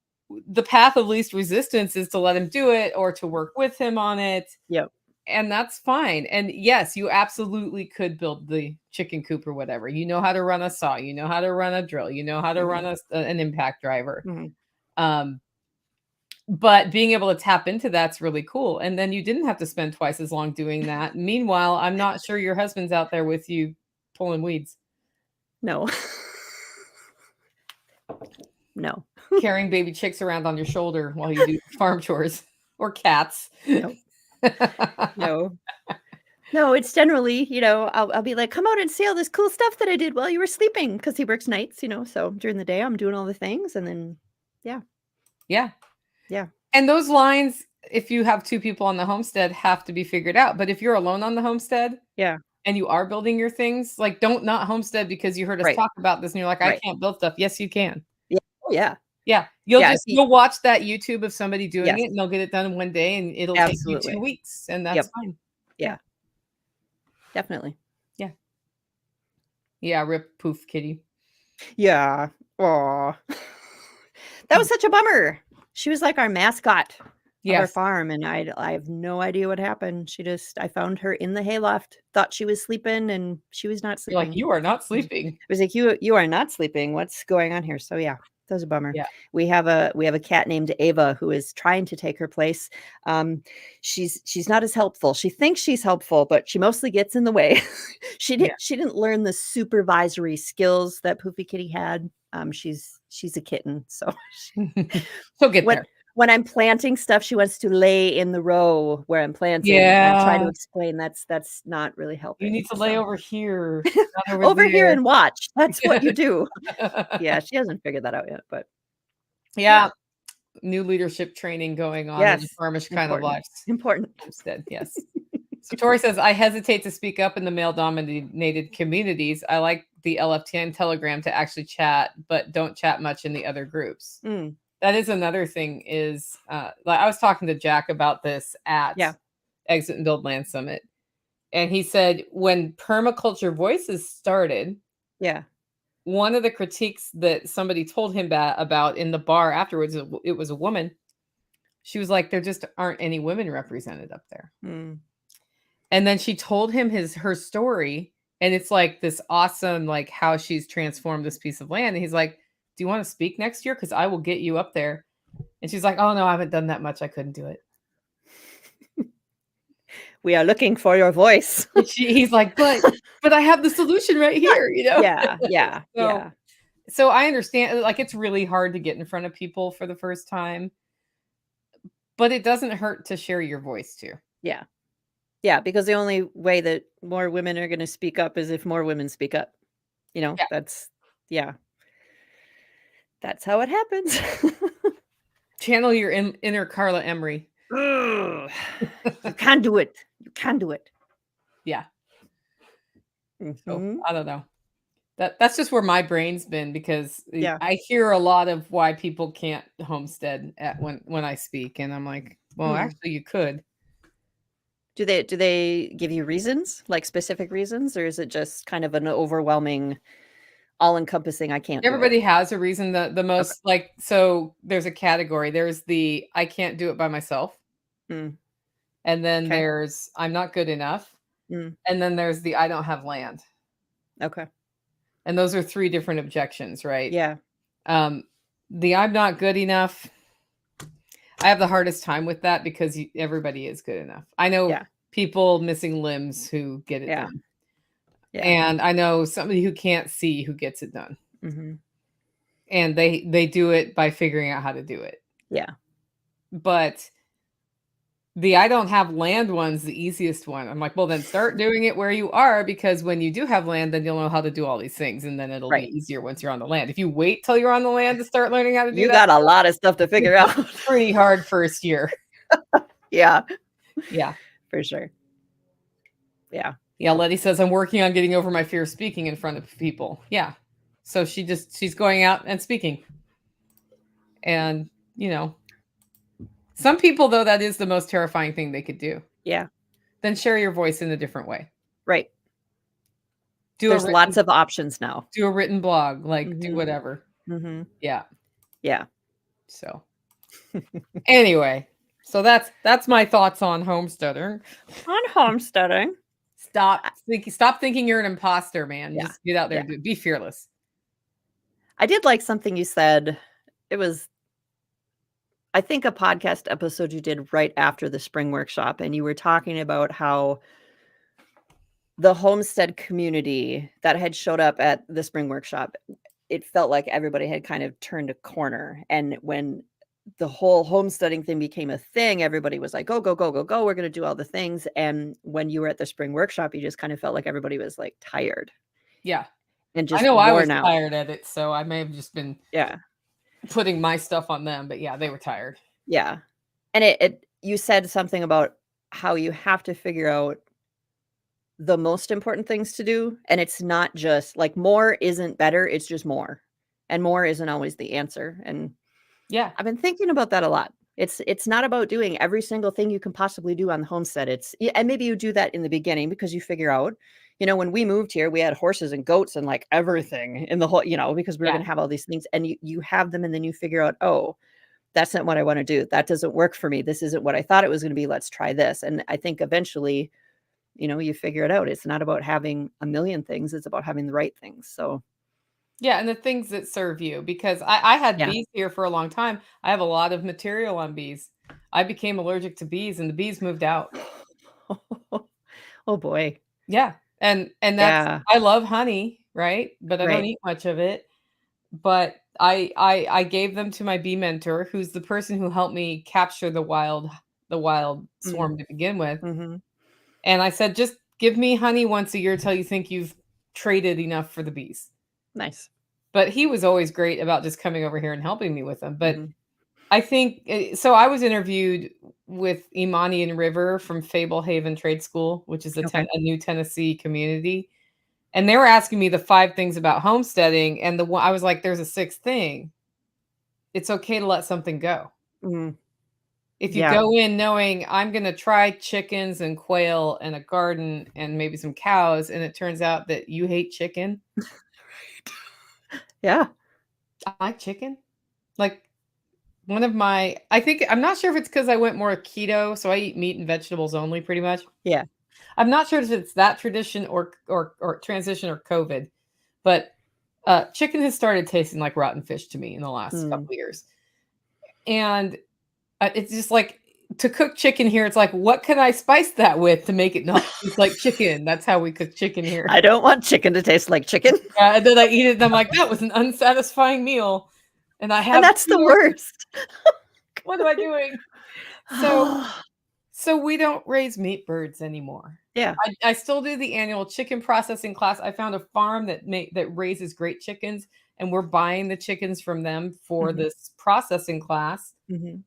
B: the path of least resistance is to let him do it or to work with him on it.
A: Yep.
B: And that's fine. And yes, you absolutely could build the chicken coop or whatever. You know how to run a saw, you know how to run a drill, you know how to
A: Mhm,
B: run an impact driver.
A: mhm.
B: Um, but being able to tap into that's really cool. And then you didn't have to spend twice as long doing that. Meanwhile, I'm not sure your husband's out there with you pulling weeds,
A: No. No.
B: carrying baby chicks around on your shoulder while you do farm chores or cats.
A: Nope. No. No, it's generally, I'll be like, "Come out and see all this cool stuff that I did while you were sleeping," because he works nights, so during the day, I'm doing all the things, and then yeah,
B: Yeah.
A: yeah,
B: And those lines, if you have 2 people on the homestead, have to be figured out, but if you're alone on the homestead
A: yeah.
B: and you are building your things, like, don't not homestead because you heard us
A: Right,
B: talk about this and you're like, "I
A: right.
B: can't build stuff." Yes, you can.
A: Yeah. Oh, yeah.
B: Yeah,
A: Yeah, he
B: you'll watch that YouTube of somebody doing
A: yes,
B: it, and they'll get it done in 1 day, and it'll take you 2
A: absolutely.
B: weeks, and that's
A: Yep.
B: fine. Yeah,
A: Yeah, definitely.
B: yeah. Yeah, rip poof kitty.
A: Yeah. Aw. That was such a bummer. She was like our mascot of our
B: Yes.
A: farm, and I have no idea what happened. I found her in the hayloft, thought she was sleeping, and she was not
B: You're like,
A: sleeping.
B: "You are not
A: I
B: sleeping."
A: was like, "You are not sleeping. What's going on here?" So, yeah, that was a bummer.
B: Yeah,
A: We have a cat named Ava who is trying to take her place. Um, she's not as helpful. She thinks she's helpful, but she mostly gets in the way.
B: yeah.
A: She didn't learn the supervisory skills that Poofy Kitty had. She's a kitten, so
B: She'll get
A: what
B: there.
A: when I'm planting stuff, she wants to lay in the row where I'm planting, and I try to
B: Yeah.
A: explain that's not really
B: You
A: helping,
B: need to lay
A: so
B: over here, not over
A: over here
B: there.
A: and watch. That's what you do. Yeah, she hasn't figured that out yet, but yeah.
B: Yeah, new leadership training going on in the
A: Yes.
B: Farmish kind of
A: Important.
B: lives
A: Important.
B: homestead, yes. So Tori says, "I hesitate to speak up in the male-dominated communities. I like the LFTN Telegram to actually chat, but don't chat much in the other groups."
A: Mm,
B: That is another thing is, like I was talking to Jack about this at
A: yeah,
B: Exit and Build Land Summit, and he said when Permaculture Voices started,
A: yeah.
B: one of the critiques that somebody told him about in the bar afterwards, it was a woman. She was like, "There just aren't any women represented up there."
A: Mm,
B: And then she told him her story, and it's like this awesome, like how she's transformed this piece of land. And he's like, "Do you want to speak next year? Because I will get you up there." And she's like, "Oh no, I haven't done that much. I couldn't do it."
A: we are looking for your voice.
B: And he's like, but I have the solution right here, you know?
A: Yeah, yeah,
B: So
A: yeah,
B: so I understand, like, it's really hard to get in front of people for the first time, but it doesn't hurt to share your voice too.
A: yeah. Yeah, because the only way that more women are gonna speak up is if more women speak up.
B: Yeah.
A: That's yeah, that's how it happens.
B: Channel your inner Carla Emery.
A: Ugh. You can do it. You can do it.
B: Yeah. So
A: Mhm.
B: I don't know. That's just where my brain's been because
A: Yeah.
B: I hear a lot of why people can't homestead at when I speak, and I'm like, well,
A: Hmm.
B: actually, you could.
A: Do they give you reasons, like specific reasons, or is it just kind of an overwhelming, all-encompassing, "I can't do it"?
B: Everybody has a reason. The
A: Okay.
B: most like so there's a category. There's the I can't do it by myself,
A: Mm,
B: and then
A: 'kay.
B: there's I'm not good enough,
A: Mm,
B: and then there's the I don't have land.
A: okay.
B: And those are three different objections, right?
A: Yeah.
B: Um, the I'm not good enough. I have the hardest time with that because everybody is good enough. I know
A: Yeah.
B: people missing limbs who get it
A: Yeah.
B: done.
A: Yeah.
B: And I know somebody who can't see who gets it done.
A: Mhm.
B: And they do it by figuring out how to do it.
A: Yeah.
B: But the I don't have land one's the easiest one. I'm like, well, then start doing it where you are because when you do have land, then you'll know how to do all these things, and then it'll be
A: Right.
B: easier once you're on the land. If you wait till you're on the land to start learning how to do
A: You
B: that
A: got a
B: stuff,
A: lot of stuff to figure
B: it's a
A: out.
B: pretty hard first year.
A: Yeah,
B: Yeah.
A: for sure. Yeah.
B: Yeah, Letty says, "I'm working on getting over my fear of speaking in front of people." Yeah. So she's going out and speaking. And, some people though that is the most terrifying thing they could do.
A: Yeah.
B: Then share your voice in a different way.
A: Right.
B: Do a
A: There's lots
B: written
A: of options now.
B: do a written blog, like do
A: Mhm.
B: whatever.
A: Mhm.
B: Yeah.
A: Yeah.
B: So, anyway, so that's my thoughts on homesteading.
A: On homesteading. I
B: Stop thinking you're an imposter, man.
A: Yeah.
B: Just get out there
A: Yeah.
B: and do it. Be fearless.
A: I did like something you said. It was, I think, a podcast episode you did right after the spring workshop, and you were talking about how the homestead community that had showed up at the spring workshop, it felt like everybody had kind of turned a corner. And when the whole homesteading thing became a thing, everybody was like, go, go, go, go, go. We're going to do all the things. And when you were at the spring workshop, you just kind of felt like everybody was like tired
B: Yeah.
A: and
B: I
A: just
B: know I was
A: worn out.
B: tired at it, so I may have just been
A: Yeah.
B: putting my stuff on them, but yeah, they were tired.
A: Yeah. And you said something about how you have to figure out the most important things to do, and it's not just like more isn't better, it's just more. And more isn't always the answer. And
B: Yeah.
A: I've been thinking about that a lot. It's not about doing every single thing you can possibly do on the homestead. And maybe you do that in the beginning because you figure out, when we moved here, we had horses and goats and like everything in the whole, because we were
B: Yeah.
A: going to have all these things, and you have them, and then you figure out, oh, that's not what I want to do. That doesn't work for me. This isn't what I thought it was going to be. Let's try this. And I think eventually, you figure it out. It's not about having a million things. It's about having the right things. So
B: Yeah, and the things that serve you because I had
A: yeah.
B: bees here for a long time. I have a lot of material on bees. I became allergic to bees and the bees moved out.
A: Oh boy.
B: Yeah. And that's
A: Yeah.
B: I love honey, right? But I don't
A: Right.
B: eat much of it. But I gave them to my bee mentor, who's the person who helped me capture the wild
A: Mm,
B: swarm to begin with.
A: mhm.
B: And I said, "Just give me honey once a year till you think you've traded enough for the bees."
A: Nice.
B: But he was always great about just coming over here and helping me with them. But
A: Mhm.
B: I think so I was interviewed with Imani and River from Fable Haven Trade School, which is
A: Okay.
B: a new Tennessee community. And they were asking me the 5 things about homesteading, and the one I was like, "There's a 6th thing. It's okay to let something go."
A: Mm,
B: If you
A: yeah.
B: go in knowing I'm gonna try chickens and quail and a garden and maybe some cows, and it turns out that you hate chicken.
A: Yeah.
B: I like chicken. Like, one of my I think I'm not sure if it's because I went more keto, so I eat meat and vegetables only pretty much.
A: Yeah.
B: I'm not sure if it's that tradition or transition or COVID, but, chicken has started tasting like rotten fish to me in the last
A: Mm.
B: couple of years. And, it's just like to cook chicken here, it's like, what can I spice that with to make it not taste like chicken? That's how we cook chicken here.
A: I don't want chicken to taste like chicken,
B: Yeah, and then I eat it, and I'm like, "That was an unsatisfying meal, and I
A: and
B: have
A: that's
B: 2
A: the
B: more.
A: worst.
B: What am I doing?" So so we don't raise meat birds anymore.
A: Yeah.
B: I still do the annual chicken processing class. I found a farm that raises great chickens, and we're buying the chickens from them for
A: Mhm.
B: this processing class,
A: Mhm.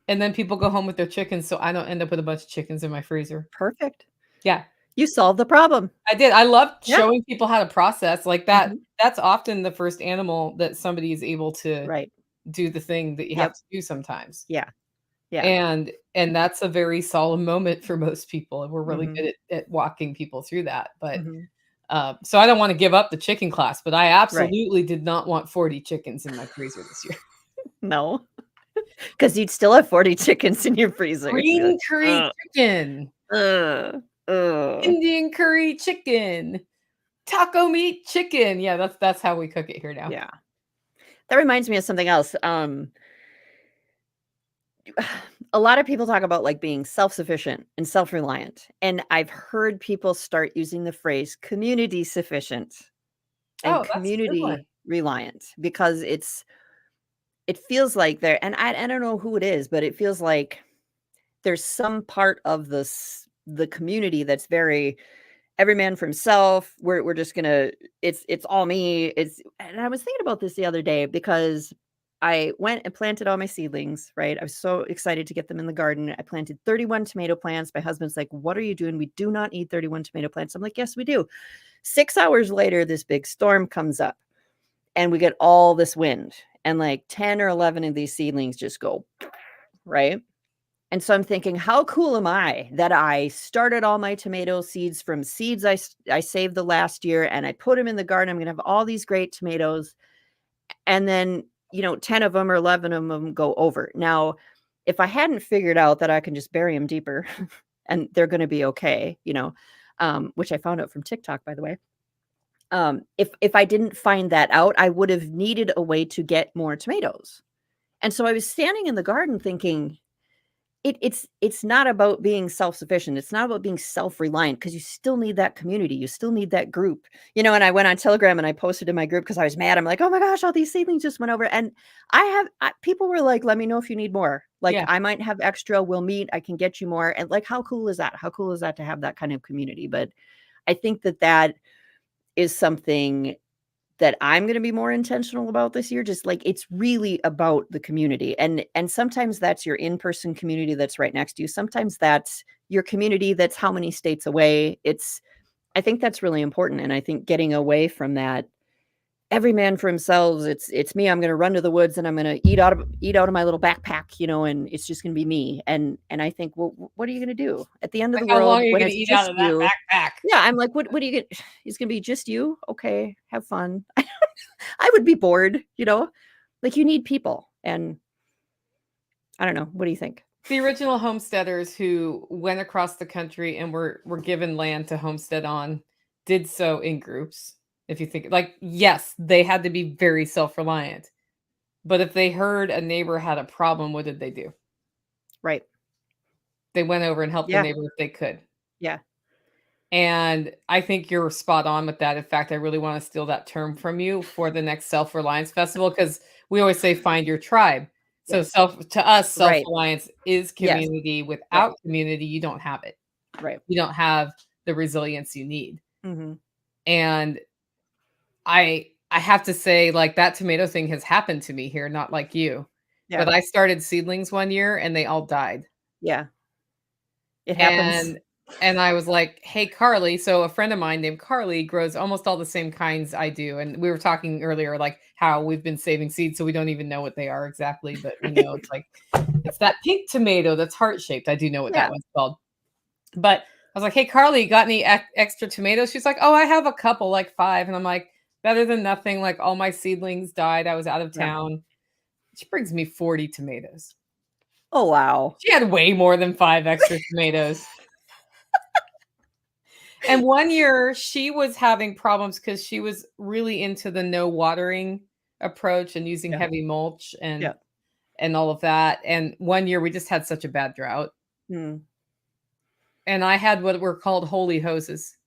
B: and then people go home with their chickens, so I don't end up with a bunch of chickens in my freezer.
A: Perfect.
B: Yeah,
A: You solved the problem.
B: I did. I loved
A: Yeah.
B: showing people how to process, like,
A: Mhm.
B: that's often the first animal that somebody is able to
A: Right.
B: do the thing that you have
A: Yep.
B: to do sometimes.
A: Yeah. Yeah.
B: And that's a very solemn moment for most people, and we're really
A: Mhm.
B: good at walking people through that, but,
A: Mhm.
B: so I don't wanna give up the chicken class, but I
A: Right.
B: absolutely did not want 40 chickens in my freezer this year.
A: No, because 'cause you'd still have 40 chickens in your freezer. You'd be
B: Green
A: like,
B: curry
A: "Ugh,
B: chicken,
A: ugh, ugh."
B: Indian curry chicken, taco meat chicken. Yeah, that's how we cook it here now.
A: Yeah. That reminds me of something else. A lot of people talk about, like, being self-sufficient and self-reliant, and I've heard people start using the phrase community sufficient and
B: Oh, that's a good one.
A: community reliant because it feels like there and I don't know who it is, but it feels like there's some part of the community that's very every man for himself. We're just gonna it's all me. It's and I was thinking about this the other day because I went and planted all my seedlings, right? I was so excited to get them in the garden. I planted 31 tomato plants. My husband's like, "What are you doing? We do not need 31 tomato plants." I'm like, "Yes, we do." 6 hours later, this big storm comes up and we get all this wind. And like 10 or 11 of these seedlings just go, right? And so I'm thinking, how cool am I that I started all my tomato seeds from seeds I saved the last year and I put them in the garden. I'm going to have all these great tomatoes. And then, 10 of them or 11 of them go over. Now, if I hadn't figured out that I can just bury them deeper and they're going to be okay, which I found out from TikTok, by the way. If I didn't find that out, I would have needed a way to get more tomatoes. And so I was standing in the garden thinking, it's not about being self-sufficient. It's not about being self-reliant because you still need that community. You still need that group. And I went on Telegram and I posted in my group because I was mad. I'm like, "Oh my gosh, all these seedlings just went over." And people were like, "Let me know if you need more. Like
B: Yeah.
A: I might have extra. We'll meet. I can get you more." And like, how cool is that? How cool is that to have that kind of community? But I think that is something that I'm gonna be more intentional about this year, just, like, it's really about the community, and sometimes that's your in-person community that's right next to you, sometimes that's your community that's how many states away, I think that's really important, and I think getting away from that, every man for himself, it's me, I'm gonna run to the woods, and I'm gonna eat out of my little backpack, and it's just gonna be me, and I think, well, what are you gonna do? At the end of
B: Like,
A: the
B: how long
A: world,
B: are you
A: when
B: gonna
A: it's
B: eat out
A: just
B: of that
A: you
B: backpack?
A: yeah, I'm like, "What are you gonna it's gonna be just you? Okay, have fun." I would be bored, you know? Like, you need people, and I don't know, what do you think?
B: The original homesteaders who went across the country and were given land to homestead on did so in groups. If you think like, yes, they had to be very self-reliant, but if they heard a neighbor had a problem, what did they do?
A: Right.
B: They went over and helped the
A: Yeah,
B: neighbor if they could.
A: yeah.
B: And I think you're spot on with that. In fact, I really want to steal that term from you for the next Self-Reliance Festival because we always say find your tribe. So
A: Yes.
B: to us,
A: Right.
B: self-reliance is
A: Yes.
B: community.
A: Right.
B: Without community, you don't have it.
A: Right.
B: You don't have the resilience you need.
A: Mhm.
B: And I have to say, like, that tomato thing has happened to me here, not like you.
A: Yeah.
B: But I started seedlings one year and they all died.
A: Yeah. It happens.
B: And I was like, "Hey, Carly." So a friend of mine named Carly grows almost all the same kinds I do. And we were talking earlier, like how we've been saving seeds, so we don't even know what they are exactly, but we know it's like it's that pink tomato that's heart shaped. I do know what that
A: Yeah.
B: one's called. But I was like, "Hey, Carly, got any extra tomatoes?" She's like, "Oh, I have a couple, like 5." And I'm like, "Better than nothing. Like all my seedlings died. I was out of
A: Yeah.
B: town." She brings me 40 tomatoes.
A: Oh, wow.
B: She had way more than 5 extra tomatoes. And one year she was having problems because she was really into the no watering approach and using
A: Yeah.
B: heavy mulch
A: Yeah.
B: and all of that. And one year we just had such a bad drought.
A: Mm.
B: And I had what were called holy hoses.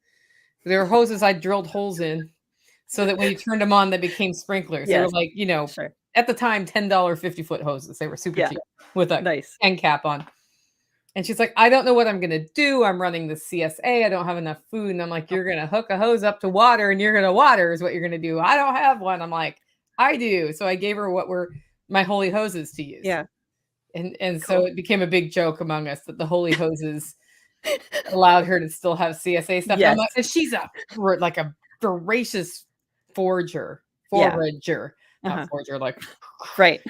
B: They were hoses I drilled holes in so that when you turned them on, they became sprinklers. They were
A: Yes.
B: like,
A: Sure.
B: at the time, $10 50-foot hoses. They were super
A: Yeah.
B: cheap with a
A: Nice.
B: end cap on. And she's like, "I don't know what I'm gonna do. I'm running the CSA. I don't have enough food." And I'm like, "You're gonna hook a hose up to water and you're gonna water is what you're gonna do." "I don't have one." I'm like, "I do." So I gave her what were my holy hoses to use.
A: Yeah.
B: And so
A: Cool.
B: it became a big joke among us that the holy hoses allowed her to still have CSA stuff. And I'm
A: Yes.
B: like, and she's like a voracious
A: Yeah.
B: forager, not
A: Uh-huh.
B: forger, like
A: Right.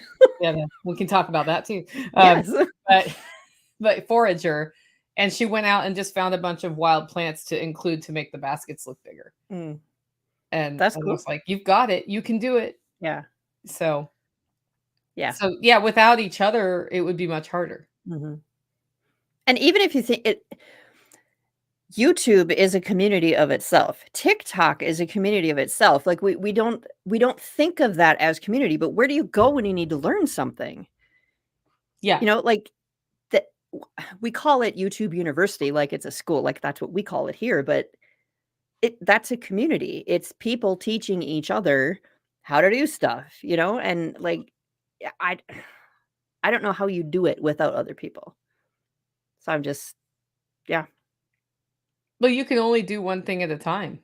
B: yeah, we can talk about that too.
A: Yes.
B: But forager, and she went out and just found a bunch of wild plants to include to make the baskets look bigger.
A: Mm.
B: And
A: That's
B: I
A: cool.
B: was like, "You've got it. You can do it."
A: Yeah.
B: So
A: Yeah.
B: yeah, without each other, it would be much harder.
A: Mhm. And even if you think it YouTube is a community of itself. TikTok is a community of itself. Like we don't think of that as community, but where do you go when you need to learn something?
B: Yeah.
A: Like that we call it YouTube University like it's a school, like that's what we call it here, but that's a community. It's people teaching each other how to do stuff, and like yeah, I don't know how you do it without other people. So I'm just yeah.
B: Well, you can only do one thing at a time.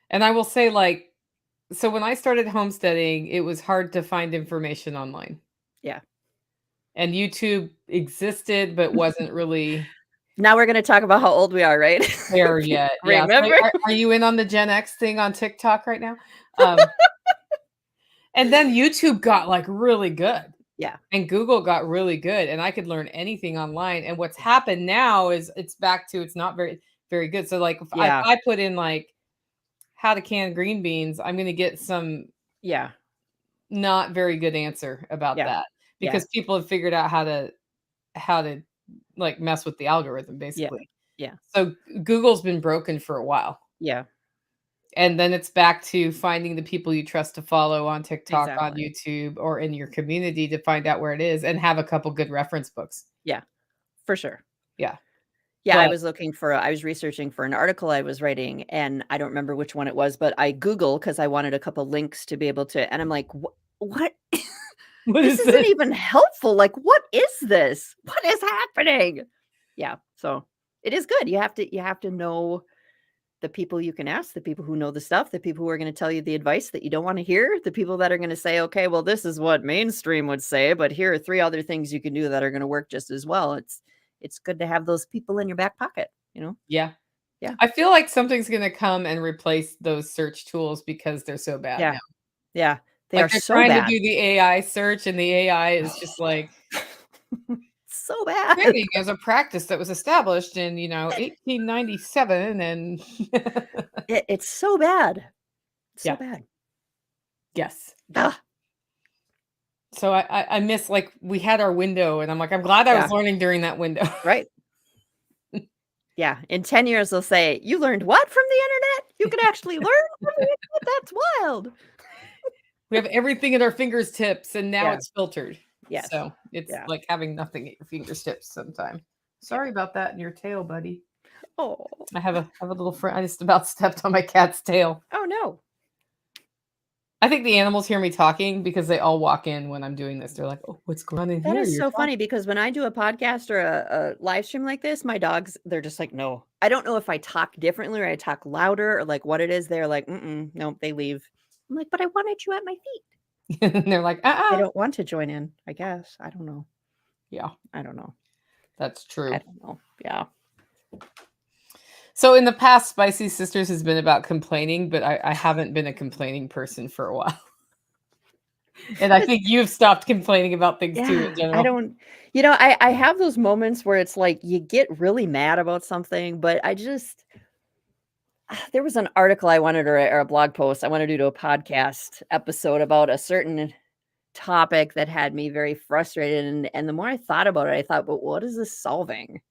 B: And I will say, like, so when I started homesteading, it was hard to find information online.
A: Yeah.
B: And YouTube existed, but wasn't really
A: Now we're gonna talk about how old we are, right?
B: there yet. Yeah. So
A: Remember?
B: are you in on the Gen X thing on TikTok right now? And then YouTube got like really good.
A: Yeah.
B: And Google got really good, and I could learn anything online. And what's happened now is it's back to it's not very, very good. So, like, if
A: Yeah.
B: I put in like how to can green beans, I'm going to get some
A: Yeah.
B: not very good answer about
A: Yeah.
B: that
A: Yeah.
B: because people have figured out how to like mess with the algorithm
A: Yeah.
B: basically.
A: Yeah.
B: So Google's been broken for a while.
A: Yeah.
B: And then it's back to finding the people you trust to follow on TikTok, on
A: Exactly.
B: YouTube, or in your community to find out where it is and have a couple good reference books.
A: Yeah. For sure.
B: Yeah.
A: Yeah,
B: But
A: I was researching for an article I was writing, and I don't remember which one it was, but I Google because I wanted a couple links to be able to and I'm like, What?
B: what
A: This
B: is
A: isn't
B: this?
A: even helpful. Like, what is this? What is happening?" Yeah, so it is good. You have to know the people you can ask, the people who know the stuff, the people who are gonna tell you the advice that you don't wanna hear, the people that are gonna say, "Okay, well, this is what mainstream would say, but here are 3 other things you can do that are gonna work just as well." It's good to have those people in your back pocket, you know?
B: Yeah.
A: Yeah.
B: I feel like something's gonna come and replace those search tools because they're so bad
A: Yeah.
B: now.
A: Yeah. They
B: Like,
A: are
B: they're
A: so
B: trying to
A: bad.
B: do the AI search, and the AI is just like,
A: So bad.
B: "Trading is a practice that was established in, 1897," and
A: It's so bad. So
B: Yeah.
A: bad.
B: Yes.
A: Ugh.
B: So I miss, like, we had our window, and I'm like, "I'm glad I
A: Yeah,
B: was learning during that window."
A: right? Yeah, in 10 years, they'll say, "You learned what from the internet? You can actually learn from the internet? That's wild."
B: We have everything at our fingertips, and now
A: Yeah,
B: it's filtered.
A: yes.
B: So, it's
A: Yeah,
B: like having nothing at your fingertips sometime.
A: yeah.
B: Sorry about that in your tail, buddy.
A: Oh.
B: I have a little friend. I just about stepped on my cat's tail.
A: Oh, no.
B: I think the animals hear me talking because they all walk in when I'm doing this. They're like, "Oh, what's going on in
A: That
B: here?
A: is
B: You're
A: so
B: talking."
A: funny because when I do a podcast or a live stream like this, my dogs, they're just like, "No." I don't know if I talk differently or I talk louder or, like, what it is. They're like, "Mm-mm, nope," they leave. I'm like, "But I wanted you at my feet."
B: And they're like,
A: They
B: "Uh-uh."
A: don't want to join in, I guess. I don't know.
B: Yeah,
A: I don't know.
B: that's
A: I
B: true.
A: don't know. Yeah.
B: So in the past, Spicy Sisters has been about complaining, but I haven't been a complaining person for a while. And I think you've stopped complaining about things too in
A: Yeah, I
B: general.
A: don't I have those moments where it's like you get really mad about something, but I just there was an article I wanted to write or a blog post I wanted to do a podcast episode about a certain topic that had me very frustrated, and the more I thought about it, I thought, "But what is this solving?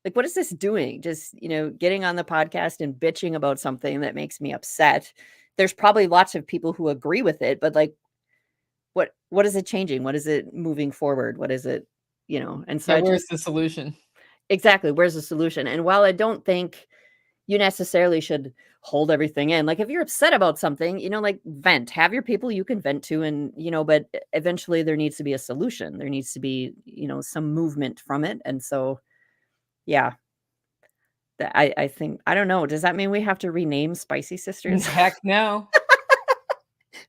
A: Like, what is this doing? Just, getting on the podcast and bitching about something that makes me upset." There's probably lots of people who agree with it, but, like, what is it changing? What is it moving forward? What is it, and so
B: Yeah,
A: I
B: where's
A: just
B: the solution?
A: exactly, where's the solution? And while I don't think you necessarily should hold everything in, like, if you're upset about something, like, vent, have your people you can vent to and, but eventually there needs to be a solution. There needs to be, some movement from it. And so, yeah, that I think I don't know, does that mean we have to rename Spicy Sisters?
B: Heck no.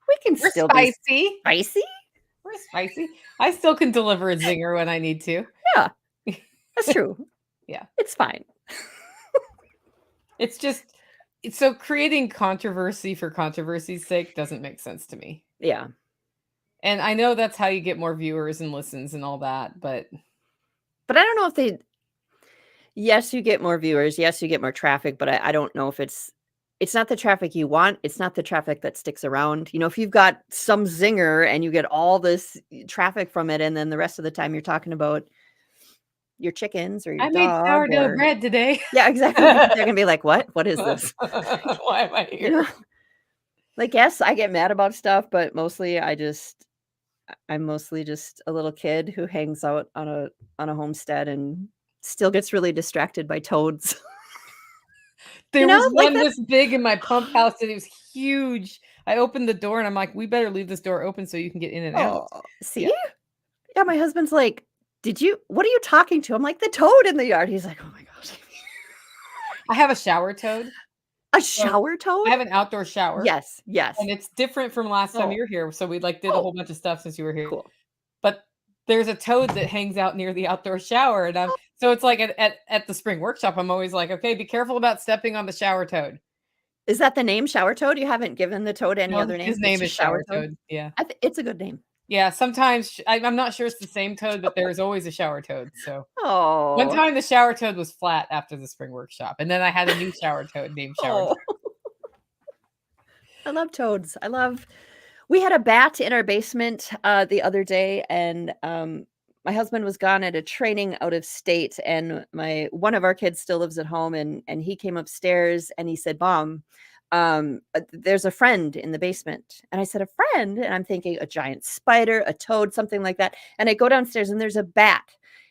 A: We can
B: We're
A: still be
B: spicy.
A: spicy?
B: We're spicy. I still can deliver a zinger when I need to.
A: Yeah, that's true.
B: Yeah.
A: It's fine.
B: It's just so creating controversy for controversy's sake doesn't make sense to me.
A: Yeah.
B: And I know that's how you get more viewers and listens and all that, but
A: But I don't know if they yes, you get more viewers, yes, you get more traffic, but I don't know if it's not the traffic you want, it's not the traffic that sticks around. If you've got some zinger and you get all this traffic from it, and then the rest of the time you're talking about your chickens or your
B: I made
A: dog
B: sourdough
A: or
B: bread today.
A: yeah, exactly. They're gonna be like, "What? What is this?"
B: Why am I
A: You know?
B: here?
A: Like, yes, I get mad about stuff, but mostly I'm mostly just a little kid who hangs out on a homestead and still gets really distracted by toads.
B: There was
A: Like
B: one
A: that's
B: this big in my pump house and it was huge. I opened the door and I'm like, "We better leave this door open so you can get in and out."
A: oh,
B: Yeah.
A: see? Yeah, my husband's like, what are you talking to?" I'm like, "The toad in the yard." He's like, "Oh my gosh."
B: I have a shower toad.
A: A
B: So,
A: shower toad?
B: I have an outdoor shower,
A: Yes, yes.
B: and it's different from last time
A: Oh,
B: you were here, so we, like, did a
A: oh,
B: whole bunch of stuff since you were here.
A: cool.
B: But there's a toad that hangs out near the outdoor shower, and I'm
A: Oh,
B: so it's like at the spring workshop, I'm always like, "Okay, be careful about stepping on the shower toad."
A: is that the name, shower toad? You haven't given the toad any
B: No,
A: other
B: his
A: name? It's
B: name is
A: just shower
B: shower
A: toad?
B: toad, yeah.
A: It's a good name.
B: Yeah, sometimes I'm not sure it's the same toad, but there's always a shower toad, so one
A: Oh.
B: time the shower toad was flat after the spring workshop, and then I had a new shower toad named Shower
A: Oh.
B: Toad.
A: I love toads. We had a bat in our basement, the other day, and, my husband was gone at a training out of state, and my one of our kids still lives at home, and he came upstairs, and he said, "Mom, there's a friend in the basement." And I said, "A friend?" And I'm thinking a giant spider, a toad, something like that, and I go downstairs, and there's a bat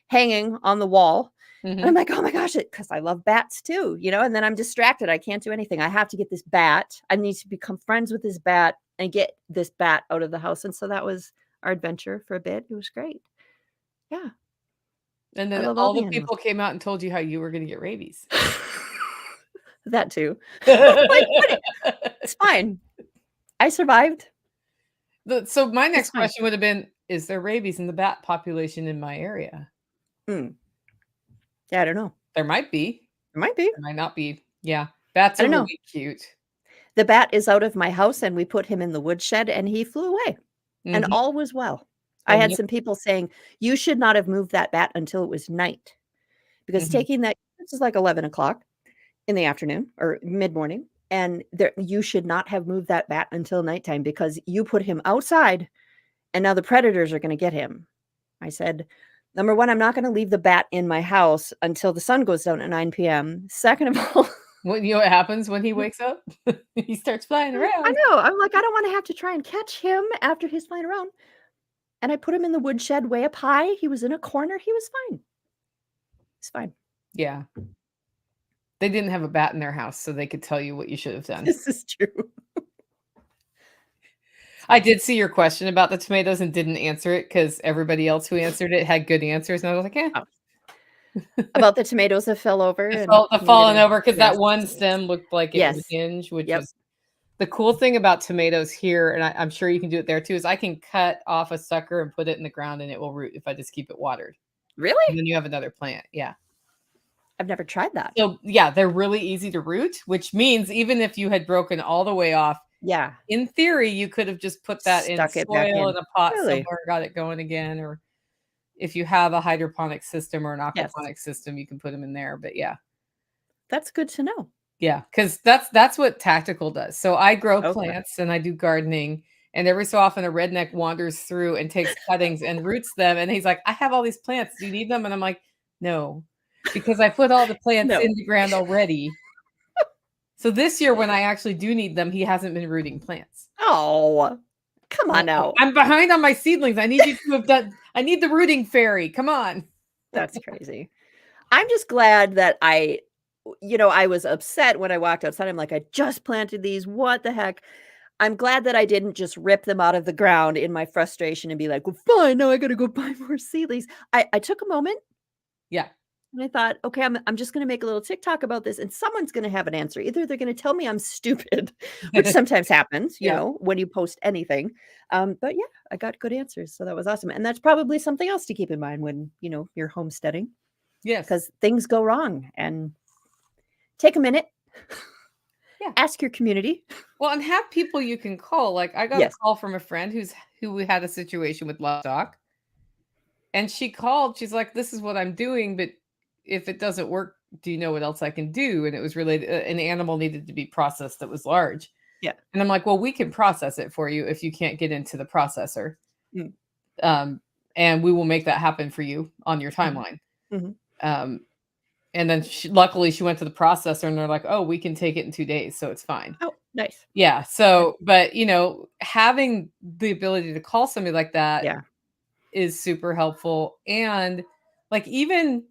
A: hanging on the wall, and I'm
B: Mhm.
A: like, "Oh my gosh," because I love bats too, and then I'm distracted, I can't do anything, I have to get this bat, I need to become friends with this bat and get this bat out of the house, and so that was our adventure for a bit, it was great. Yeah,
B: And
A: I
B: then
A: love all
B: all
A: the
B: the
A: animals.
B: people came out and told you how you were gonna get rabies.
A: That too. Like, what it's fine. I survived,
B: So my
A: it's
B: next
A: fine.
B: question would have been, is there rabies in the bat population in my area?
A: Mm, yeah, I don't know.
B: There might be,
A: There might be.
B: there might not be. Yeah, bats
A: I
B: are
A: don't know.
B: really cute.
A: The bat is out of my house, and we put him in the woodshed, and he flew away, and
B: Mhm,
A: all was well. I
B: and
A: had
B: yep,
A: some people saying, "You should not have moved that bat until it was night." Because
B: mhm.
A: taking that this is like 11 o'clock in the afternoon or mid-morning, and there you should not have moved that bat until nighttime because you put him outside, and now the predators are gonna get him. I said, "Number 1, I'm not gonna leave the bat in my house until the sun goes down at 9 PM. Second of all"
B: What you know what happens when he wakes up? He starts flying
A: I
B: around.
A: know, I'm like, "I don't wanna have to try and catch him after he's flying around." And I put him in the woodshed way up high, he was in a corner, he was fine. He's fine.
B: Yeah, They didn't have a bat in their house, so they could tell you what you should have done.
A: This is true.
B: I did see your question about the tomatoes and didn't answer it because everybody else who answered it had good answers, and I was like, "Eh."
A: Oh. About the tomatoes that fell over
B: It
A: and
B: fell the
A: needed
B: falling
A: a
B: over because
A: yes.
B: that one stem looked like it would
A: Yes.
B: hinge, which
A: Yep.
B: was the cool thing about tomatoes here, and I'm sure you can do it there too, is I can cut off a sucker and put it in the ground and it will root if I just keep it watered. And
A: Really?
B: then you have another plant. Yeah.
A: I've never tried that.
B: So, yeah, they're really easy to root, which means even if you had broken all the way off,
A: Yeah.
B: in theory, you could have just put that in
A: Stuck it back
B: soil in
A: in.
B: a pot
A: Really?
B: somewhere, got it going again, or if you have a hydroponic system or an
A: Yes.
B: aquaponic system, you can put them in there, but yeah.
A: That's good to know.
B: Yeah, because that's what tactical does. So I grow
A: Okay.
B: plants and I do gardening, and every so often a redneck wanders through and takes cuttings and roots them, and he's like, "I have all these plants. Do you need them?" And I'm like, "No, because I put all the plants
A: No.
B: in the ground already." So this year when I actually do need them, he hasn't been rooting plants.
A: Oh, come
B: I'm
A: on
B: like,
A: now.
B: "I'm behind on my seedlings. I need you to have done I need the rooting fairy. Come on."
A: That's crazy. I'm just glad that I was upset when I walked outside. I'm like, "I just planted these. What the heck?" I'm glad that I didn't just rip them out of the ground in my frustration and be like, "Well, fine, now I gotta go buy more seedlings." I took a moment
B: Yeah.
A: and I thought, "Okay, I'm just gonna make a little TikTok about this, and someone's gonna have an answer. Either they're gonna tell me I'm stupid," which sometimes happens,
B: Yeah.
A: when you post anything. But yeah, I got good answers, so that was awesome, and that's probably something else to keep in mind when, you're homesteading,
B: Yes.
A: because things go wrong, and take a minute,
B: Yeah.
A: ask your community.
B: Well, and have people you can call. Like I got a
A: Yes.
B: call from a friend who had a situation with livestock, and she called. She's like, "This is what I'm doing, but if it doesn't work, do you know what else I can do?" And it was related. An animal needed to be processed that was large,
A: Yeah.
B: and I'm like, "Well, we can process it for you if you can't get into the processor,
A: Mm.
B: um, and we will make that happen for you on your
A: Mhm.
B: timeline."
A: Mhm.
B: Um, and then luckily she went to the processor, and they're like, "Oh, we can take it in 2 days, so it's fine."
A: Oh, nice.
B: Yeah,
A: Yeah.
B: so but, having the ability to call somebody like that
A: Yeah.
B: is super helpful, and, like, even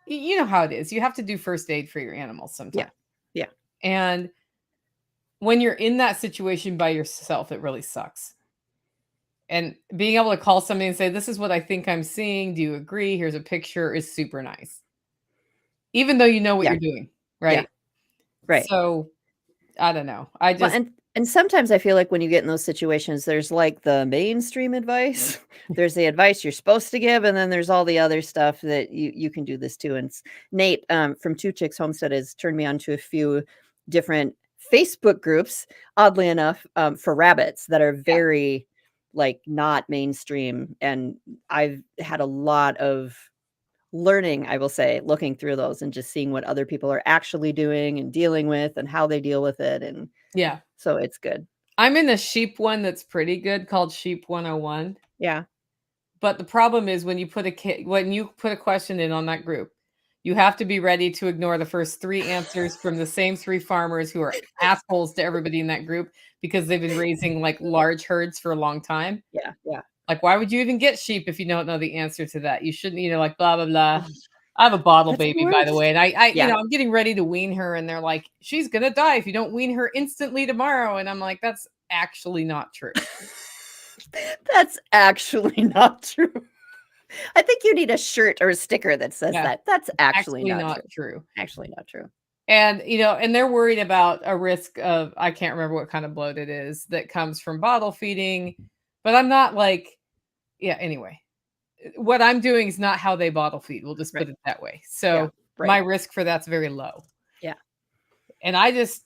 B: you know how it is, you have to do first aid for your animals
A: Yeah.
B: sometimes,
A: Yeah.
B: and when you're in that situation by yourself, it really sucks, and being able to call somebody and say, "This is what I think I'm seeing, do you agree? Here's a picture," is super nice, even though you know what
A: Yeah.
B: you're doing,
A: Yeah.
B: right?
A: Right.
B: So, I don't know, I
A: Well,
B: just
A: and sometimes I feel like when you get in those situations, there's, like, the mainstream advice, there's the advice you're supposed to give, and then there's all the other stuff that you can do this too, and Nate, from Two Chicks Homestead has turned me on to a few different Facebook groups, oddly enough, for rabbits that are
B: yeah,
A: very, like, not mainstream, and I've had a lot of learning, I will say, looking through those and just seeing what other people are actually doing and dealing with and how they deal with it, and
B: yeah.
A: so it's good.
B: I'm in a sheep one that's pretty good called Sheep 101.
A: Yeah.
B: But the problem is when you put a question in on that group, you have to be ready to ignore the first 3 answers from the same 3 farmers who are assholes to everybody in that group because they've been raising, like, large herds for a long time.
A: Yeah, yeah.
B: Like, why would you even get sheep if you don't know the answer to that? You shouldn't, like, blah, blah, blah.
A: Ugh,
B: I have a bottle
A: that's the
B: baby, by the
A: worst.
B: way, and
A: Yeah.
B: I'm getting ready to wean her, and they're like, "She's gonna die if you don't wean her instantly tomorrow," and I'm like, "That's actually not true."
A: That's actually not true. I think you need a shirt or a sticker that says
B: Yeah,
A: that. That's actually
B: actually
A: not
B: not
A: true.
B: true.
A: Actually not true.
B: And, and they're worried about a risk of I can't remember what kind of bloat it is that comes from bottle feeding, but I'm not like yeah, anyway. What I'm doing is not how they bottle feed, we'll just
A: Right.
B: put it that way.
A: Yeah.
B: So, my
A: Right.
B: risk for that's very low.
A: Yeah.
B: And I just,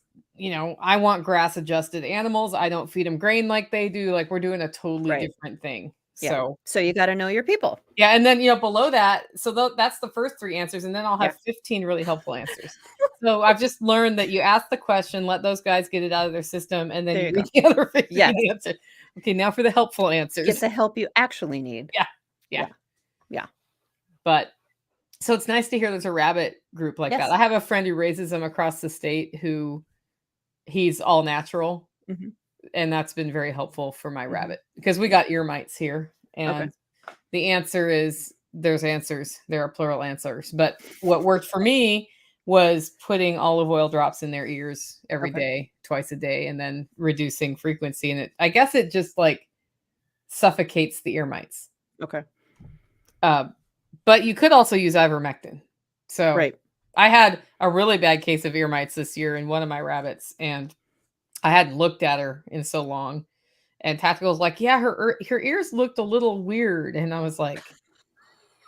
B: I want grass adjusted animals. I don't feed them grain like they do. Like we're doing a totally
A: Right.
B: different thing.
A: Yeah.
B: So,
A: So you gotta know your people.
B: yeah, and then, below that, so that's the first 3 answers, and then I'll
A: Yeah.
B: have 15 really helpful answers. So I've just learned that you ask the question, let those guys get it out of their system, and then
A: There
B: you
A: you
B: read
A: go.
B: the other 15
A: Yes.
B: answers. Okay, now for the helpful
A: Get
B: answers.
A: the help you actually need.
B: Yeah, yeah.
A: Yeah. Yeah.
B: But so it's nice to hear there's a rabbit group like that.
A: Yes.
B: I have a friend who raises them across the state who he's all natural,
A: Mhm.
B: and that's been very helpful for my
A: Mhm.
B: rabbit because we
A: Yeah.
B: got ear mites here,
A: Okay.
B: and the answer is there's answers. There are plural answers. But what worked for me was putting olive oil drops in their ears every
A: Okay.
B: day, twice a day, and then reducing frequency. And I guess it just like suffocates the ear mites.
A: Okay.
B: But you could also use ivermectin. So
A: Right.
B: I had a really bad case of ear mites this year in one of my rabbits, and I hadn't looked at her in so long. And Tactical's like, yeah, her ears looked a little weird. And I was like,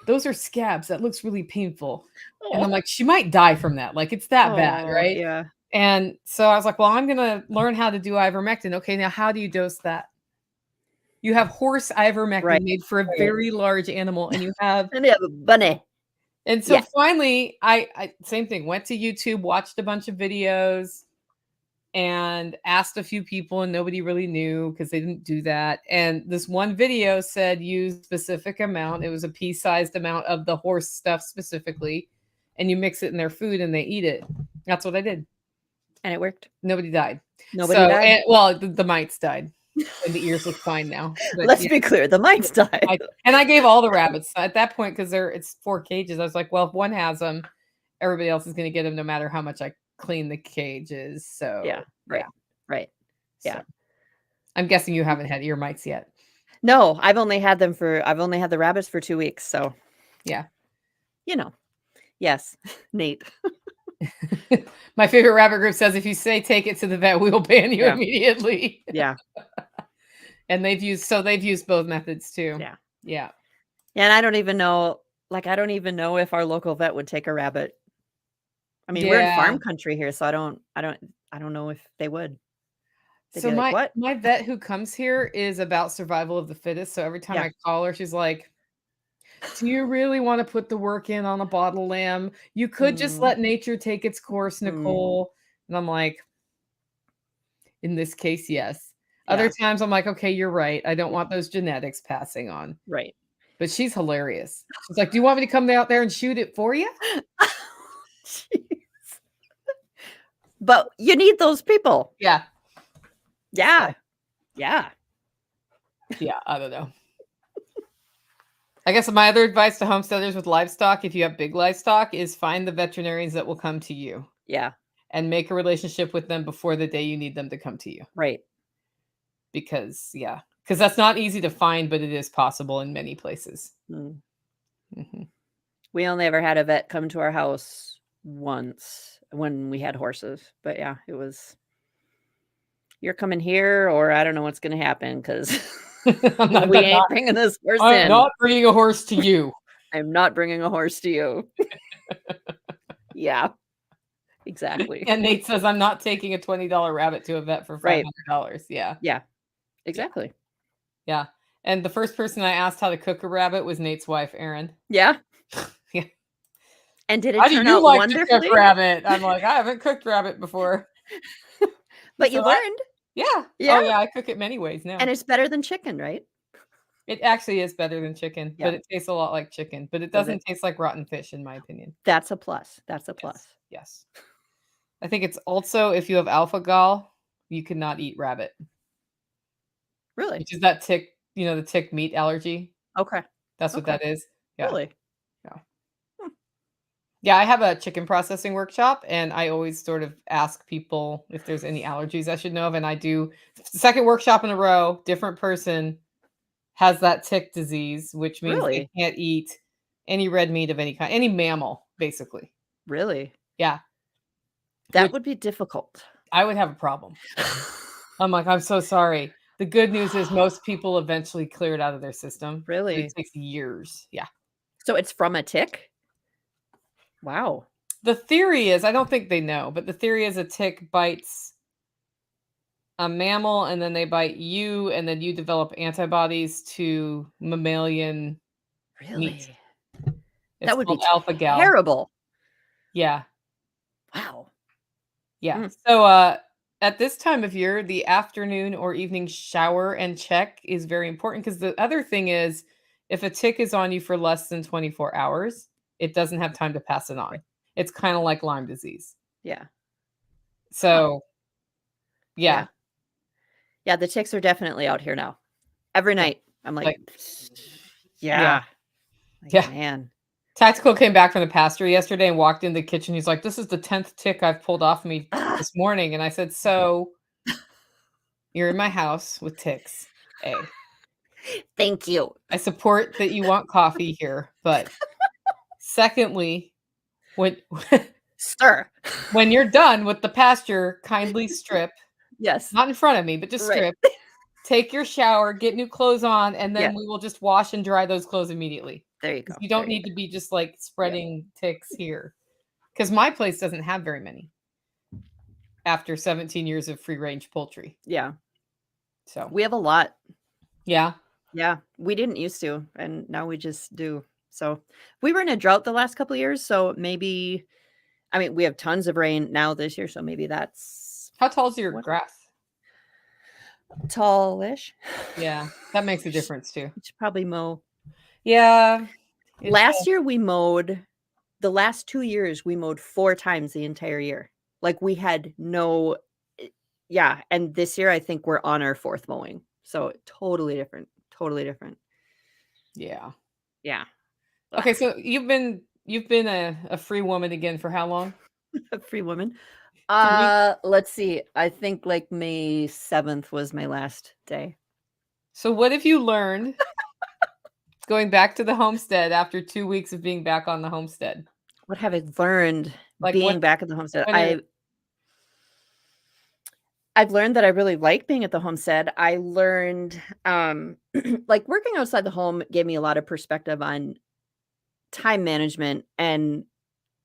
B: those are scabs. That looks really painful. And I'm
A: Oh.
B: like, she might die from that. Like, it's that bad,
A: Oh,
B: right?
A: yeah.
B: And so I was like, well, I'm going to learn how to do ivermectin. Okay, now how do you dose that? You have horse
A: Right.
B: ivermectin made for a
A: Right.
B: very large animal, and you have.
A: And they have a bunny.
B: And so
A: Yeah.
B: finally, I same thing. Went to YouTube, watched a bunch of videos, and asked a few people, and nobody really knew because they didn't do that. And this one video said use specific amount. It was a pea-sized amount of the horse stuff specifically, and you mix it in their food and they eat it. That's what I did.
A: And it worked.
B: Nobody died.
A: Nobody died.
B: And, well, the mites died, and the ears look fine now. But
A: Let's
B: yeah,
A: be clear, the mites died.
B: I gave all the rabbits at that point because it's 4 cages. I was like, well, if one has them, everybody else is going to get them no matter how much I clean the cages. So
A: Yeah. Right. Right. Yeah.
B: So, I'm guessing you haven't had ear mites yet.
A: No, I've only had the rabbits for 2 weeks. So,
B: Yeah.
A: you know, yes, Nate.
B: My favorite rabbit group says if you say take it to the vet, we will ban you
A: Yeah.
B: immediately.
A: Yeah.
B: And they've used both methods too.
A: Yeah.
B: Yeah.
A: Yeah. And I don't even know if our local vet would take a rabbit. I mean, we're in
B: Yeah.
A: farm country here, so I don't know if they would. They'd
B: So
A: be like, "What?"
B: my vet who comes here is about survival of the fittest. So every time
A: Yeah.
B: I call her, she's like, do you really want to put the work in on a bottle lamb? You could just
A: Mm,
B: let nature take its course,
A: mm,
B: Nicole. And I'm like, in this case, yes. Other
A: yeah.
B: times I'm like, okay, you're right. I don't want those genetics passing on.
A: Right.
B: But she's hilarious. She's like, do you want me to come out there and shoot it for you?
A: Jeez. But you need those people.
B: Yeah.
A: Yeah. Yeah.
B: Yeah. I don't know. I guess my other advice to homesteaders with livestock, if you have big livestock, is find the veterinarians that will come to you
A: Yeah.
B: and make a relationship with them before the day you need them to come to you.
A: Right.
B: Because that's not easy to find, but it is possible in many places.
A: Mm.
B: Mhm.
A: We only ever had a vet come to our house once when we had horses. But yeah, it was, you're coming here, or I don't know what's going to happen because we ain't bringing this horse
B: I'm
A: in.
B: not bringing a horse to you.
A: I'm not bringing a horse to you. Yeah, exactly.
B: And Nate says, I'm not taking a $20 rabbit to a vet for $500.
A: Right.
B: Yeah.
A: Yeah, exactly.
B: Yeah. And the first person I asked how to cook a rabbit was Nate's wife, Erin.
A: Yeah.
B: Yeah.
A: And did it
B: How do
A: turn
B: you
A: out
B: like to
A: wonderfully?
B: cook rabbit? I'm like, I haven't cooked rabbit before.
A: But you
B: So
A: learned.
B: Yeah.
A: Yeah.
B: Oh, yeah. I cook it many ways now.
A: And it's better than chicken, right?
B: It actually is better than chicken,
A: Yeah.
B: but it tastes a lot like chicken. But it
A: Does
B: doesn't
A: it?
B: taste like rotten fish, in my opinion.
A: That's a plus. That's a plus.
B: Yes. I think it's also if you have alpha gal, you cannot eat rabbit,
A: Really?
B: which is that tick, the tick meat allergy.
A: Okay.
B: That's what
A: Okay.
B: that is. Yeah.
A: Really?
B: Yeah, I have a chicken processing workshop, and I always sort of ask people if there's any allergies I should know of. And I do second workshop in a row, different person has that tick disease, which means they
A: Really?
B: can't eat any red meat of any kind, any mammal, basically.
A: Really?
B: Yeah.
A: That
B: Which
A: would be difficult.
B: I would have a problem. I'm like, I'm so sorry. The good news is most people eventually clear it out of their system. But
A: Really?
B: it takes years. Yeah.
A: So it's from a tick? Wow.
B: The theory is, I don't think they know, but the theory is a tick bites a mammal and then they bite you and then you develop antibodies to mammalian meat.
A: Really?
B: It's
A: That would be
B: called alpha gal.
A: terrible.
B: Yeah.
A: Wow.
B: Yeah.
A: Mm.
B: So at this time of year, the afternoon or evening shower and check is very important because the other thing is if a tick is on you for less than 24 hours, it doesn't have time to pass it on. It's kind of like Lyme disease.
A: Yeah.
B: So, yeah.
A: Yeah, the ticks are definitely out here now. Every night. I'm like,
B: Like,
A: yeah.
B: yeah.
A: Man.
B: Tactical came back from the pasture yesterday and walked in the kitchen. He's like, "This is the 10th tick I've pulled off me
A: Ah,
B: this morning." And I said, "So you're in my house with ticks. A.
A: thank you.
B: I support that you want coffee here, but secondly, when
A: Sir.
B: when you're done with the pasture, kindly strip,
A: Yes.
B: not in front of me, but just
A: Right.
B: strip, take your shower, get new clothes on, and
A: Yeah.
B: then we will just wash and dry those clothes immediately.
A: There you
B: 'Cause
A: go.
B: you
A: There
B: don't
A: you
B: need
A: go.
B: to be just, like,
A: Yeah.
B: spreading ticks here. Because my place doesn't have very many after 17 years of free range poultry.
A: Yeah.
B: So,
A: We have a lot.
B: yeah.
A: Yeah. We didn't used to, and now we just do. So we were in a drought the last couple of years. So maybe, I mean, we have tons of rain now this year. So maybe that's
B: How tall is your
A: what
B: grass?
A: tallish.
B: Yeah, that makes a
A: We should
B: difference too.
A: we should probably mow.
B: Yeah, it's,
A: Last year we mowed, the last 2 years we mowed 4 times the entire year. Like we had no, eh, yeah. And this year I think we're on our fourth mowing. So totally different. Totally different.
B: yeah.
A: Yeah. Ugh.
B: Okay, so you've been a free woman again for how long?
A: A free woman.
B: 3 weeks?
A: Let's see. I think like May 7th was my last day.
B: So what have you learned going back to the homestead after 2 weeks of being back on the homestead?
A: What have I learned
B: Like,
A: being back at the homestead?
B: what are
A: I've learned that I really like being at the homestead. I learned like working outside the home gave me a lot of perspective on time management and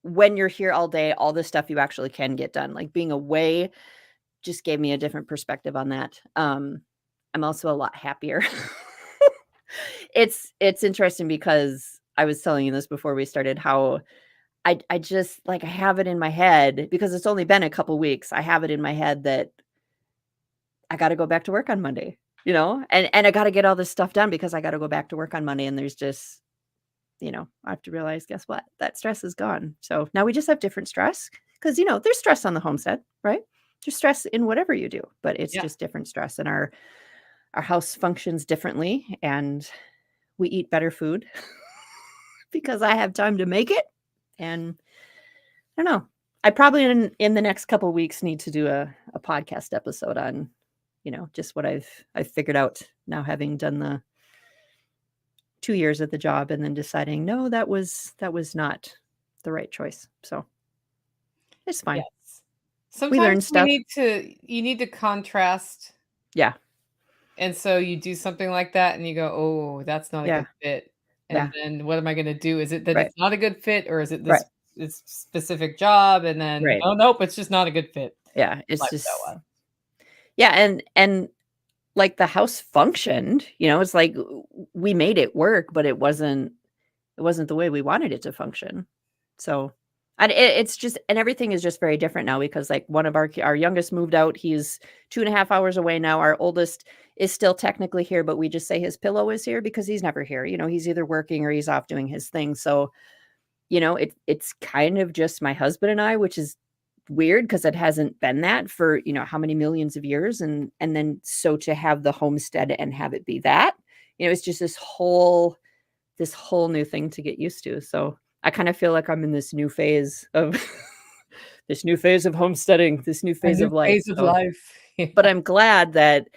A: when you're here all day, all the stuff you actually can get done. Like being away just gave me a different perspective on that. I'm also a lot happier. It's interesting because I was telling you this before we started how I just like I have it in my head because it's only been a couple weeks. I have it in my head that I got to go back to work on Monday, and I got to get all this stuff done because I got to go back to work on Monday. And there's just, I have to realize, guess what? That stress is gone. So now we just have different stress because, there's stress on the homestead, right? There's stress in whatever you do, but it's
B: yeah.
A: just different stress. And our house functions differently and we eat better food because I have time to make it. And I don't know. I probably in the next couple weeks need to do a podcast episode on, just what I've figured out now having done the 2 years at the job and then deciding, no, that was not the right choice. So it's fine.
B: Yes.
A: We
B: Sometimes
A: learn stuff.
B: you need to contrast,
A: Yeah.
B: and so you do something like that and you go, "Oh, that's not a
A: Yeah.
B: good fit." And
A: Yeah.
B: then what am I gonna do? Is it that
A: Right.
B: it's not a good fit or is it
A: Right.
B: this specific job? And then,
A: Right.
B: "Oh, nope, it's just not a good fit
A: Yeah. It's just
B: lifestyle-wise."
A: yeah, and like the house functioned, it's like we made it work, but it wasn't the way we wanted it to function. So, and it's just and everything is just very different now because like one of our youngest moved out. He's 2.5 hours away now. Our oldest is still technically here, but we just say his pillow is here because he's never here. He's either working or he's off doing his thing. So, it's kind of just my husband and I, which is weird because it hasn't been that for, how many millions of years. And then so to have the homestead and have it be that, it's just this whole new thing to get used to. So I kind of feel like I'm in this new phase of this new phase of homesteading, this new
B: A
A: phase
B: new
A: of life.
B: phase of
A: So,
B: life.
A: but I'm glad that,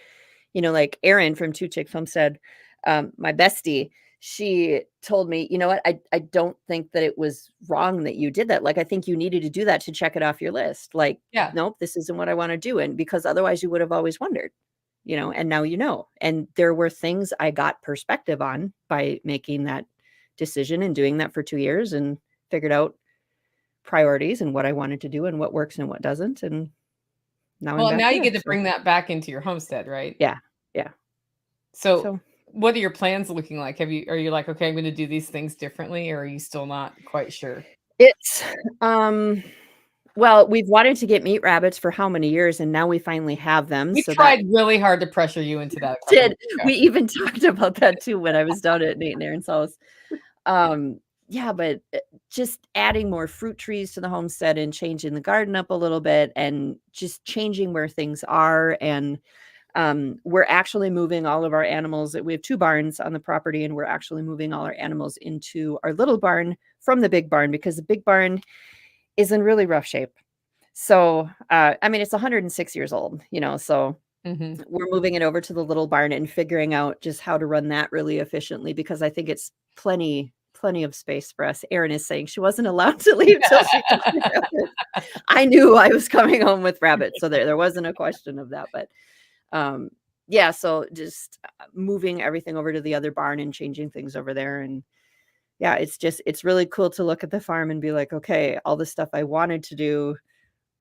A: like Erin from Two Chicks Homestead, my bestie, she told me, you know what, I don't think that it was wrong that you did that. Like, I think you needed to do that to check it off your list. Like,
B: Yeah.
A: nope, this isn't what I want to do. And because otherwise you would have always wondered, and now you know. And there were things I got perspective on by making that decision and doing that for 2 years and figured out priorities and what I wanted to do and what works and what doesn't. And now I'm
B: Well, and
A: back
B: now you
A: here.
B: get to
A: So
B: bring that back into your homestead, right?
A: yeah, yeah.
B: So,
A: So
B: what are your plans looking like? Are you like, "Okay, I'm gonna do these things differently," or are you still not quite sure?
A: it's um well, we've wanted to get meat rabbits for how many years and now we finally have them.
B: We
A: So that
B: tried really hard to pressure you into that a couple
A: did
B: weeks ago.
A: we even talked about that too when I was down at Nate and Aaron's house. Yeah, but just adding more fruit trees to the homestead and changing the garden up a little bit and just changing where things are and We're actually moving all of our animals. We have 2 barns on the property, and we're actually moving all our animals into our little barn from the big barn because the big barn is in really rough shape. So, I mean, it's 106 years old, so
B: Mhm.
A: we're moving it over to the little barn and figuring out just how to run that really efficiently because I think it's plenty of space for us. Erin is saying she wasn't allowed to leave till she took the rabbits. I knew I was coming home with rabbits, so there wasn't a question of that, but, um, yeah, so just, moving everything over to the other barn and changing things over there, and yeah, it's really cool to look at the farm and be like, "Okay, all the stuff I wanted to do,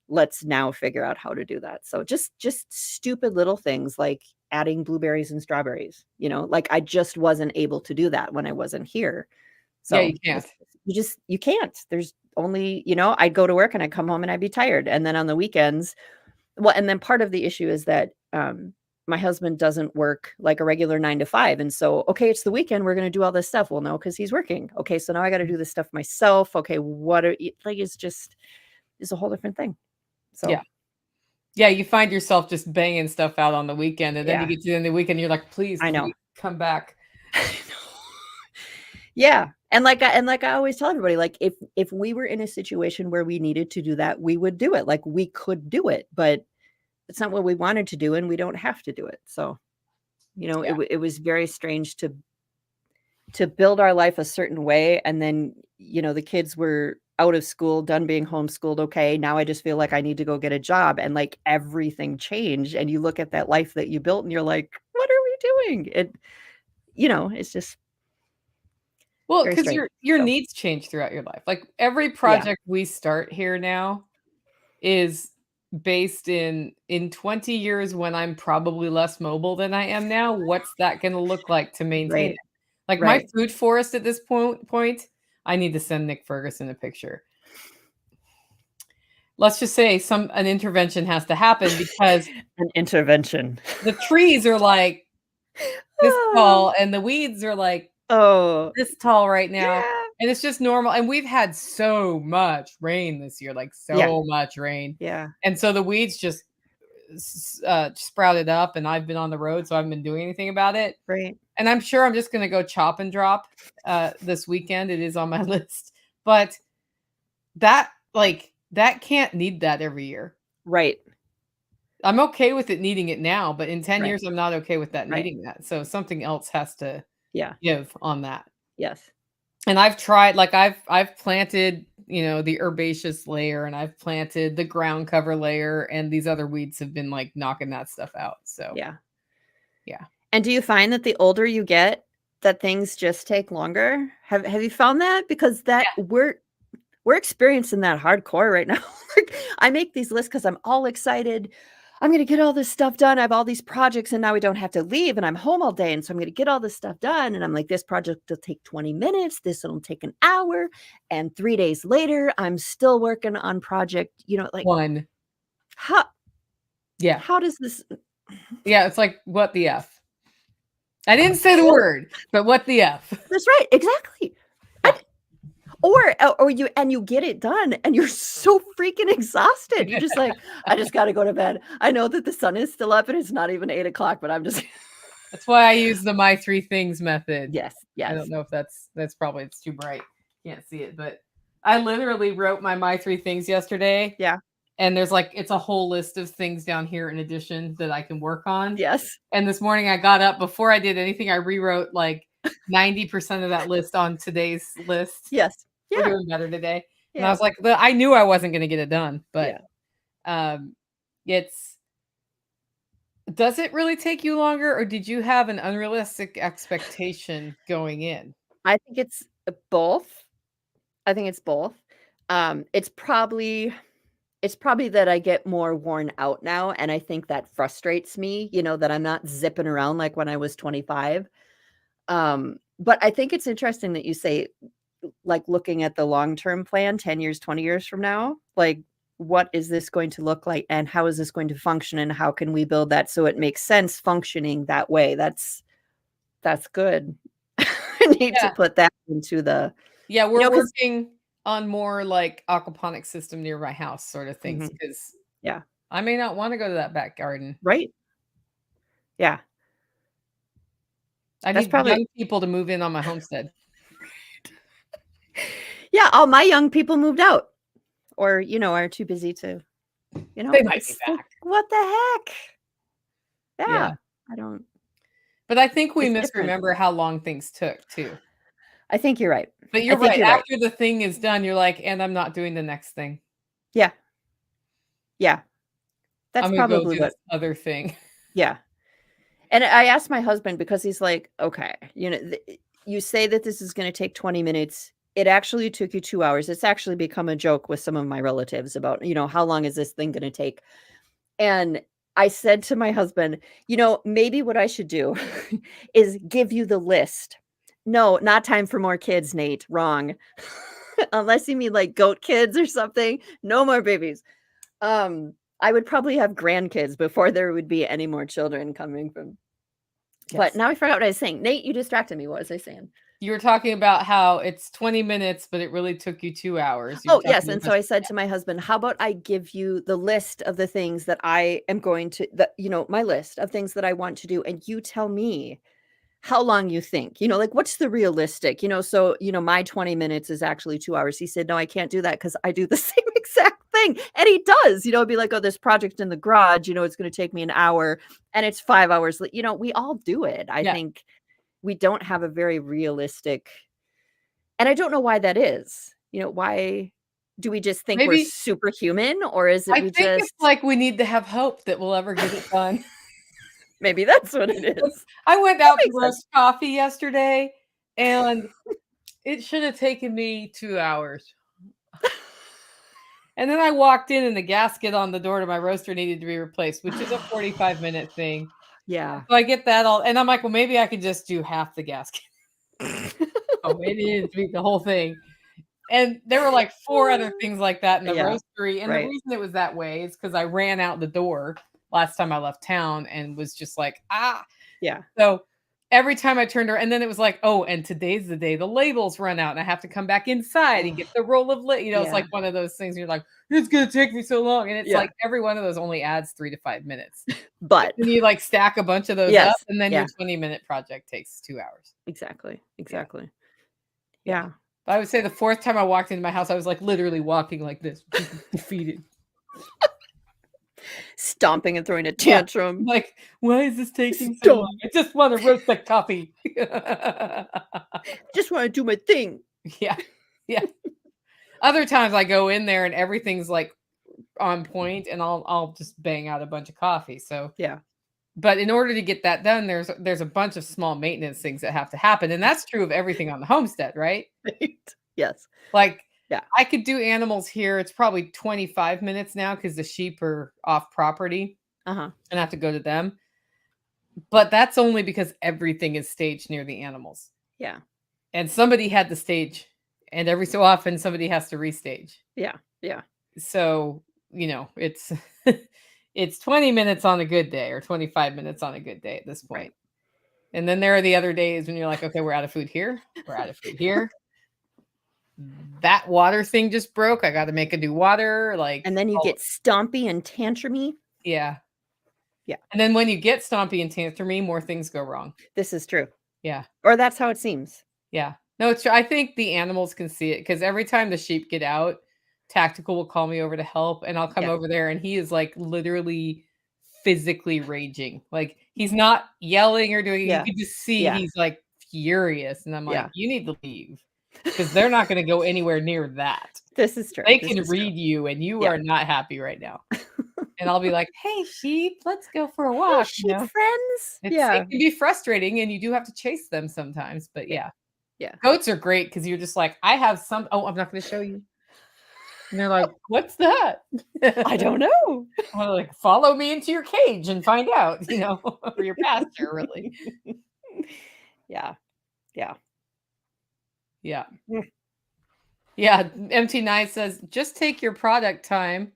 A: let's now figure out how to do that." So just stupid little things like adding blueberries and strawberries, like I just wasn't able to do that when I wasn't here.
B: Yeah, you
A: So
B: can't.
A: you can't. There's only, I'd go to work and I'd come home and I'd be tired. And then on the weekends, well, and then part of the issue is that my husband doesn't work like a regular 9 to 5. And so, okay, it's the weekend. We're going to do all this stuff. Well, no, because he's working. Okay. So now I got to do this stuff myself. Okay. Like, it's a whole different thing.
B: Yeah.
A: So,
B: Yeah, you find yourself just banging stuff out on the weekend, and then you
A: yeah,
B: get to the end of the weekend, you're like, "Please,
A: I
B: can
A: know.
B: we come back?"
A: I know. Yeah. And like I always tell everybody, like if we were in a situation where we needed to do that, we would do it. Like we could do it, but it's not what we wanted to do and we don't have to do it. So,
B: Yeah.
A: it was very strange to build our life a certain way and then, the kids were out of school, done being homeschooled. Okay, now I just feel like I need to go get a job and like everything changed and you look at that life that you built and you're like, what are we doing? It's just
B: Well,
A: very
B: because
A: strange.
B: your
A: So,
B: needs change throughout your life. Like, every
A: yeah.
B: project we start here now is based in 20 years when I'm probably less mobile than I am now, what's that gonna look like to maintain it?
A: Right.
B: Like, my
A: Right.
B: food forest at this point, I need to send Nick Ferguson a picture. Let's just say an intervention has to happen because
A: An intervention.
B: the trees are, like, this tall, and the weeds are, like,
A: Oh,
B: this tall right now,
A: yeah.
B: and it's just normal, and we've had so much rain this year, like,
A: Yeah.
B: so much rain,
A: Yeah.
B: and so the weeds just sprouted up, and I've been on the road, so I haven't been doing anything about it,
A: Right.
B: and I'm sure I'm just gonna go chop and drop, this weekend. It is on my list, but that can't need that every year.
A: Right.
B: I'm okay with it needing it now, but in 10
A: Right.
B: years, I'm not okay with that
A: Right.
B: needing that, so something else has to
A: Yeah.
B: give on that.
A: Yes.
B: And I've tried, like, I've planted, the herbaceous layer, and I've planted the ground cover layer, and these other weeds have been, like, knocking that stuff out, so,
A: Yeah.
B: yeah.
A: And do you find that the older you get, that things just take longer? Have you found that? Because that we're experiencing that hardcore right now. Like, I make these lists because 'cause I'm all excited. I'm gonna get all this stuff done. I have all these projects, and now we don't have to leave, and I'm home all day, and so I'm gonna get all this stuff done, and I'm like, "This project will take 20 minutes, this will take an hour," and 3 days later, I'm still working on project, like,
B: 1.
A: how
B: Yeah.
A: how does this
B: Yeah, it's like, "What the F?" I didn't say the
A: Or
B: word, but what the F?
A: that's right, exactly. I
B: Yeah.
A: or you get it done, and you're so freaking exhausted. You're just like, "I just gotta go to bed. I know that the sun is still up, and it's not even 8 o'clock, but I'm just"
B: That's why I use the my 3 things method.
A: Yes,
B: I don't
A: yes.
B: know if that's probably it's too bright. Can't see it, but I literally wrote my 3 things yesterday,
A: Yeah,
B: and there's, like, it's a whole list of things down here in addition that I can work on.
A: yes,
B: And this morning I got up, before I did anything, I rewrote, like, 90% of that list on today's list.
A: yes.
B: We're
A: Yeah,
B: doing better today. And I
A: yeah,
B: was like, I knew I wasn't gonna get it done, but,
A: yeah.
B: um, it's does it really take you longer, or did you have an unrealistic expectation going in?
A: I think it's, both. I think it's both. It's probably that I get more worn out now, and I think that frustrates me, that I'm not zipping around like when I was 25. But I think it's interesting that you say, like, looking at the long-term plan, 10 years, 20 years from now, like, what is this going to look like, and how is this going to function, and how can we build that so it makes sense functioning that way? That's good. I need to
B: Yeah.
A: put that into the
B: Yeah, we're
A: because
B: working on more, like, aquaponics system near my house sort of things,
A: Mhm.
B: because
A: Yeah,
B: I may not wanna go to that back garden.
A: right. Yeah.
B: I
A: That's
B: need
A: probably
B: young people to move in on my homestead.
A: yeah, all my young people moved out or, are too busy to,
B: They might be
A: it's like,
B: back.
A: what the heck?
B: Yeah.
A: Yeah. I don't
B: But I think we
A: it's different.
B: misremember how long things took too.
A: I think you're right.
B: But
A: I
B: you're
A: think
B: right,
A: you're right.
B: after the thing is done, you're like, "And I'm not doing the next thing.
A: Yeah. Yeah. That's
B: I'm gonna go
A: probably
B: do
A: what
B: this other thing."
A: yeah. And I asked my husband because he's like, "Okay, you say that this is gonna take 20 minutes. It actually took you 2 hours." It's actually become a joke with some of my relatives about, "How long is this thing gonna take?" And I said to my husband, maybe what I should do is give you the list." "No, not time for more kids, Nate. Wrong." Unless you mean like goat kids or something. No more babies. I would probably have grandkids before there would be any more children coming from but
B: Yes.
A: now I forgot what I was saying. Nate, you distracted me. What was I saying?
B: You were talking about how it's 20 minutes, but it really took you 2 hours. You were
A: Oh,
B: talking
A: yes,
B: about
A: and so I said to my husband, "How about I give you the list of the things that I am going to my list of things that I want to do, and you tell me how long you think. Like, what's the realistic?" So, my 20 minutes is actually 2 hours. He said, "No, I can't do that because I do the same exact thing." And he does, it'd be like, "Oh, this project in the garage, it's gonna take me an hour, and it's 5 hours." We all do it. I
B: Yeah.
A: think we don't have a very realistic and I don't know why that is. Why do we just think we're
B: Maybe
A: superhuman, or is it
B: I
A: we
B: think it's
A: just
B: like we need to have hope that we'll ever get it done.
A: maybe that's what it
B: Like,
A: is.
B: I went
A: That
B: out to
A: makes sense.
B: roast coffee yesterday, and it should have taken me 2 hours. And then I walked in and the gasket on the door to my roaster needed to be replaced, which is a 45-minute thing.
A: Yeah.
B: So I get that all and I'm like, "Well, maybe I could just do half the gasket." Oh, it needed to be the whole thing. And there were like 4 other things like that in the
A: Yeah,
B: roastery, and the
A: right.
B: reason it was that way is because I ran out the door last time I left town and was just like, "Ah."
A: Yeah.
B: So, every time I turned around and then it was like, "Oh, and today's the day the labels run out, and I have to come back inside and
A: Oh,
B: get the roll of it's
A: yeah,
B: like one of those things you're like, "It's gonna take me so long," and it's
A: yeah.
B: like every one of those only adds 3 to 5 minutes. But
A: But
B: then you, like, stack a bunch of those
A: yes,
B: up, and then your
A: yeah,
B: 20-minute project takes 2 hours.
A: exactly,
B: Yeah,
A: exactly.
B: yeah.
A: Yeah.
B: But I would say the 4th time I walked into my house, I was, like, literally walking like this, just defeated.
A: Stomping and throwing a
B: Yeah.
A: tantrum.
B: Like, "Why is this taking so
A: Stomp.
B: long? I just wanna roast the coffee."
A: Just wanna do my thing.
B: Yeah, yeah. Other times I go in there and everything's, like, on point, and I'll just bang out a bunch of coffee, so
A: Yeah.
B: but in order to get that done, there's a bunch of small maintenance things that have to happen, and that's true of everything on the homestead, right?
A: Right. Yes.
B: Like,
A: Yeah.
B: I could do animals here, it's probably 25 minutes now because the sheep are off property,
A: Uh-huh.
B: and I have to go to them, but that's only because everything is staged near the animals,
A: Yeah.
B: and somebody had the stage, and every so often, somebody has to restage.
A: Yeah. Yeah.
B: So, it's it's 20 minutes on a good day or 25 minutes on a good day at this
A: Right.
B: point. And then there are the other days when you're like, "Okay, we're out of food here. We're out of food here. That water thing just broke. I gotta make a new water." Like,
A: And then you
B: oh
A: get stompy and tantrumy.
B: yeah.
A: Yeah,
B: And then when you get stompy and tantrumy, more things go wrong.
A: this is true.
B: Yeah.
A: Or that's how it seems.
B: Yeah. No, it's true. I think the animals can see it because every time the sheep get out, Tactical will call me over to help, and I'll come
A: Yeah.
B: over there, and he is, like, literally physically raging. Like, he's not yelling or doing you
A: Yeah.
B: can just see
A: Yeah.
B: he's, like, furious, and I'm like,
A: Yeah.
B: "You need to leave because 'cause they're not gonna go anywhere near that.
A: This is true.
B: They
A: This
B: can
A: is true.
B: read you, and you
A: Yeah.
B: are not happy right now." And I'll be like, "Hey, sheep, let's go for a
A: "Hey,
B: walk," you
A: sheep
B: know?
A: friends."
B: It
A: Yeah.
B: can be frustrating, and you do have to chase them sometimes, but
A: Yeah.
B: yeah.
A: Yeah.
B: Goats are great because 'cause you're just like, "I have some" "Oh, I'm not gonna show you." And they're like, "What's that?"
A: I don't know.
B: I'm like, "Follow me into your cage and find out," or your pasture, really.
A: Yeah. Yeah.
B: Yeah.
A: Mm.
B: Yeah, MT Night says, "Just take your product time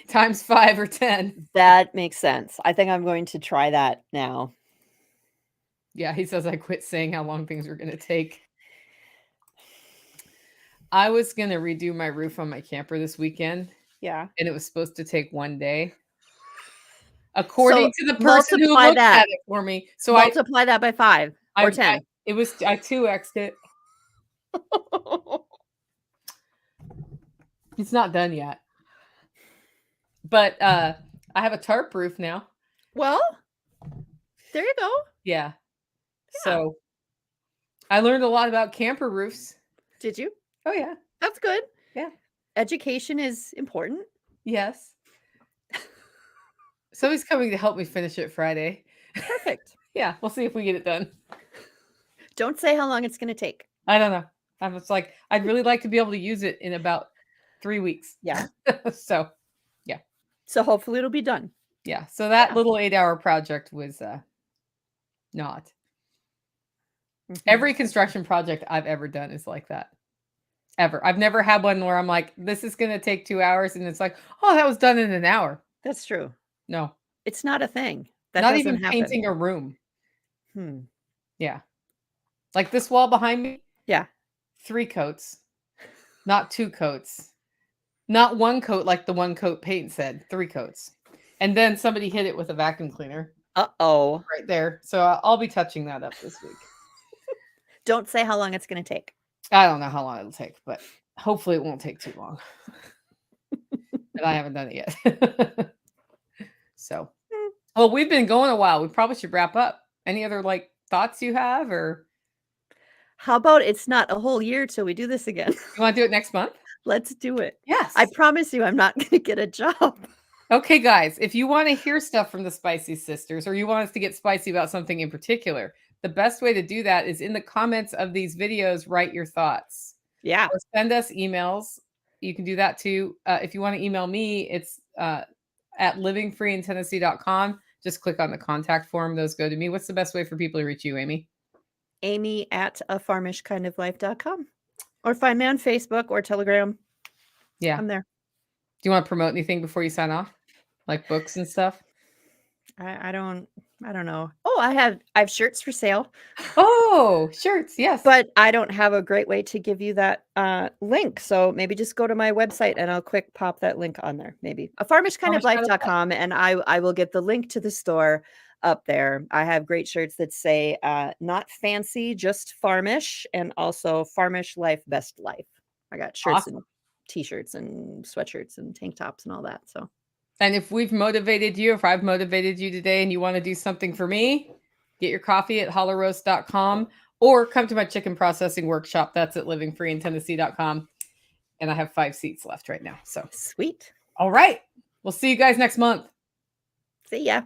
B: times 5 or 10."
A: That makes sense. I think I'm going to try that now.
B: Yeah, he says, "I quit saying how long things were gonna take." I was gonna redo my roof on my camper this weekend,
A: Yeah.
B: and it was supposed to take 1 day. according
A: So,
B: to the person who
A: multiply
B: looked
A: that.
B: at it for me. So
A: Multiply that by 5 or
B: I
A: 10.
B: it was I 2x'd it. It's not done yet. But I have a tarp roof now.
A: Well, there you go.
B: Yeah.
A: Yeah.
B: So I learned a lot about camper roofs.
A: Did you?
B: Oh yeah.
A: That's good.
B: Yeah.
A: Education is important.
B: Yes. Somebody's coming to help me finish it Friday.
A: Perfect.
B: Yeah, we'll see if we get it done.
A: Don't say how long it's gonna take.
B: I don't know. I'm just like, I'd really like to be able to use it in about 3 weeks.
A: Yeah.
B: So,
A: So, hopefully it'll be done.
B: yeah. So that
A: Yeah.
B: little 8-hour project was not.
A: Mhm.
B: Every construction project I've ever done is like that. Ever. I've never had one where I'm like, this is going to take 2 hours, and it's like, oh, that was done in an hour.
A: That's true.
B: No,
A: It's not a thing. That
B: not
A: doesn't
B: even
A: happen.
B: painting a room.
A: Hmm.
B: Yeah. Like this wall behind me,
A: Yeah.
B: 3 coats, not 2 coats, not 1 coat like the 1 coat paint said, 3 coats. And then somebody hit it with a vacuum cleaner
A: Uh-oh.
B: right there. So I'll be touching that up this week.
A: Don't say how long it's gonna take.
B: I don't know how long it'll take, but hopefully it won't take too long. And I haven't done it yet. So, well, we've been going a while. We probably should wrap up. Any other like thoughts you have, or
A: How about it's not a whole year till we do this again?
B: you want to do it next month?
A: Let's do it.
B: Yes.
A: I promise you I'm not gonna get a job.
B: Okay, guys, if you want to hear stuff from the Spicy Sisters, or you want us to get spicy about something in particular, the best way to do that is in the comments of these videos, write your thoughts.
A: Yeah.
B: Or send us emails. You can do that too. If you want to email me, it's at livingfreeintennessee.com. Just click on the contact form. Those go to me. What's the best way for people to reach you, Amy?
A: Amy at afarmishkindoflife.com. Or find me on Facebook or Telegram.
B: Yeah.
A: I'm there.
B: Do you want to promote anything before you sign off? Like books and stuff?
A: I don't know. Oh, I have shirts for sale,
B: Oh, shirts. Yes.
A: but I don't have a great way to give you that link. So maybe just go to my website and I'll quick pop that link on there. Maybe afarmishkindoflife.com, and I will get the link to the store up there. I have great shirts that say not fancy, just farmish, and also farmish life, best life. I got shirts
B: Awesome.
A: and t-shirts and sweatshirts and tank tops and all that. So
B: And if we've motivated you, if I've motivated you today and you want to do something for me, get your coffee at hollowroast.com or come to my chicken processing workshop. That's at livingfreeintennessee.com. And I have 5 seats left right now. So
A: sweet.
B: all right. We'll see you guys next month.
A: See ya.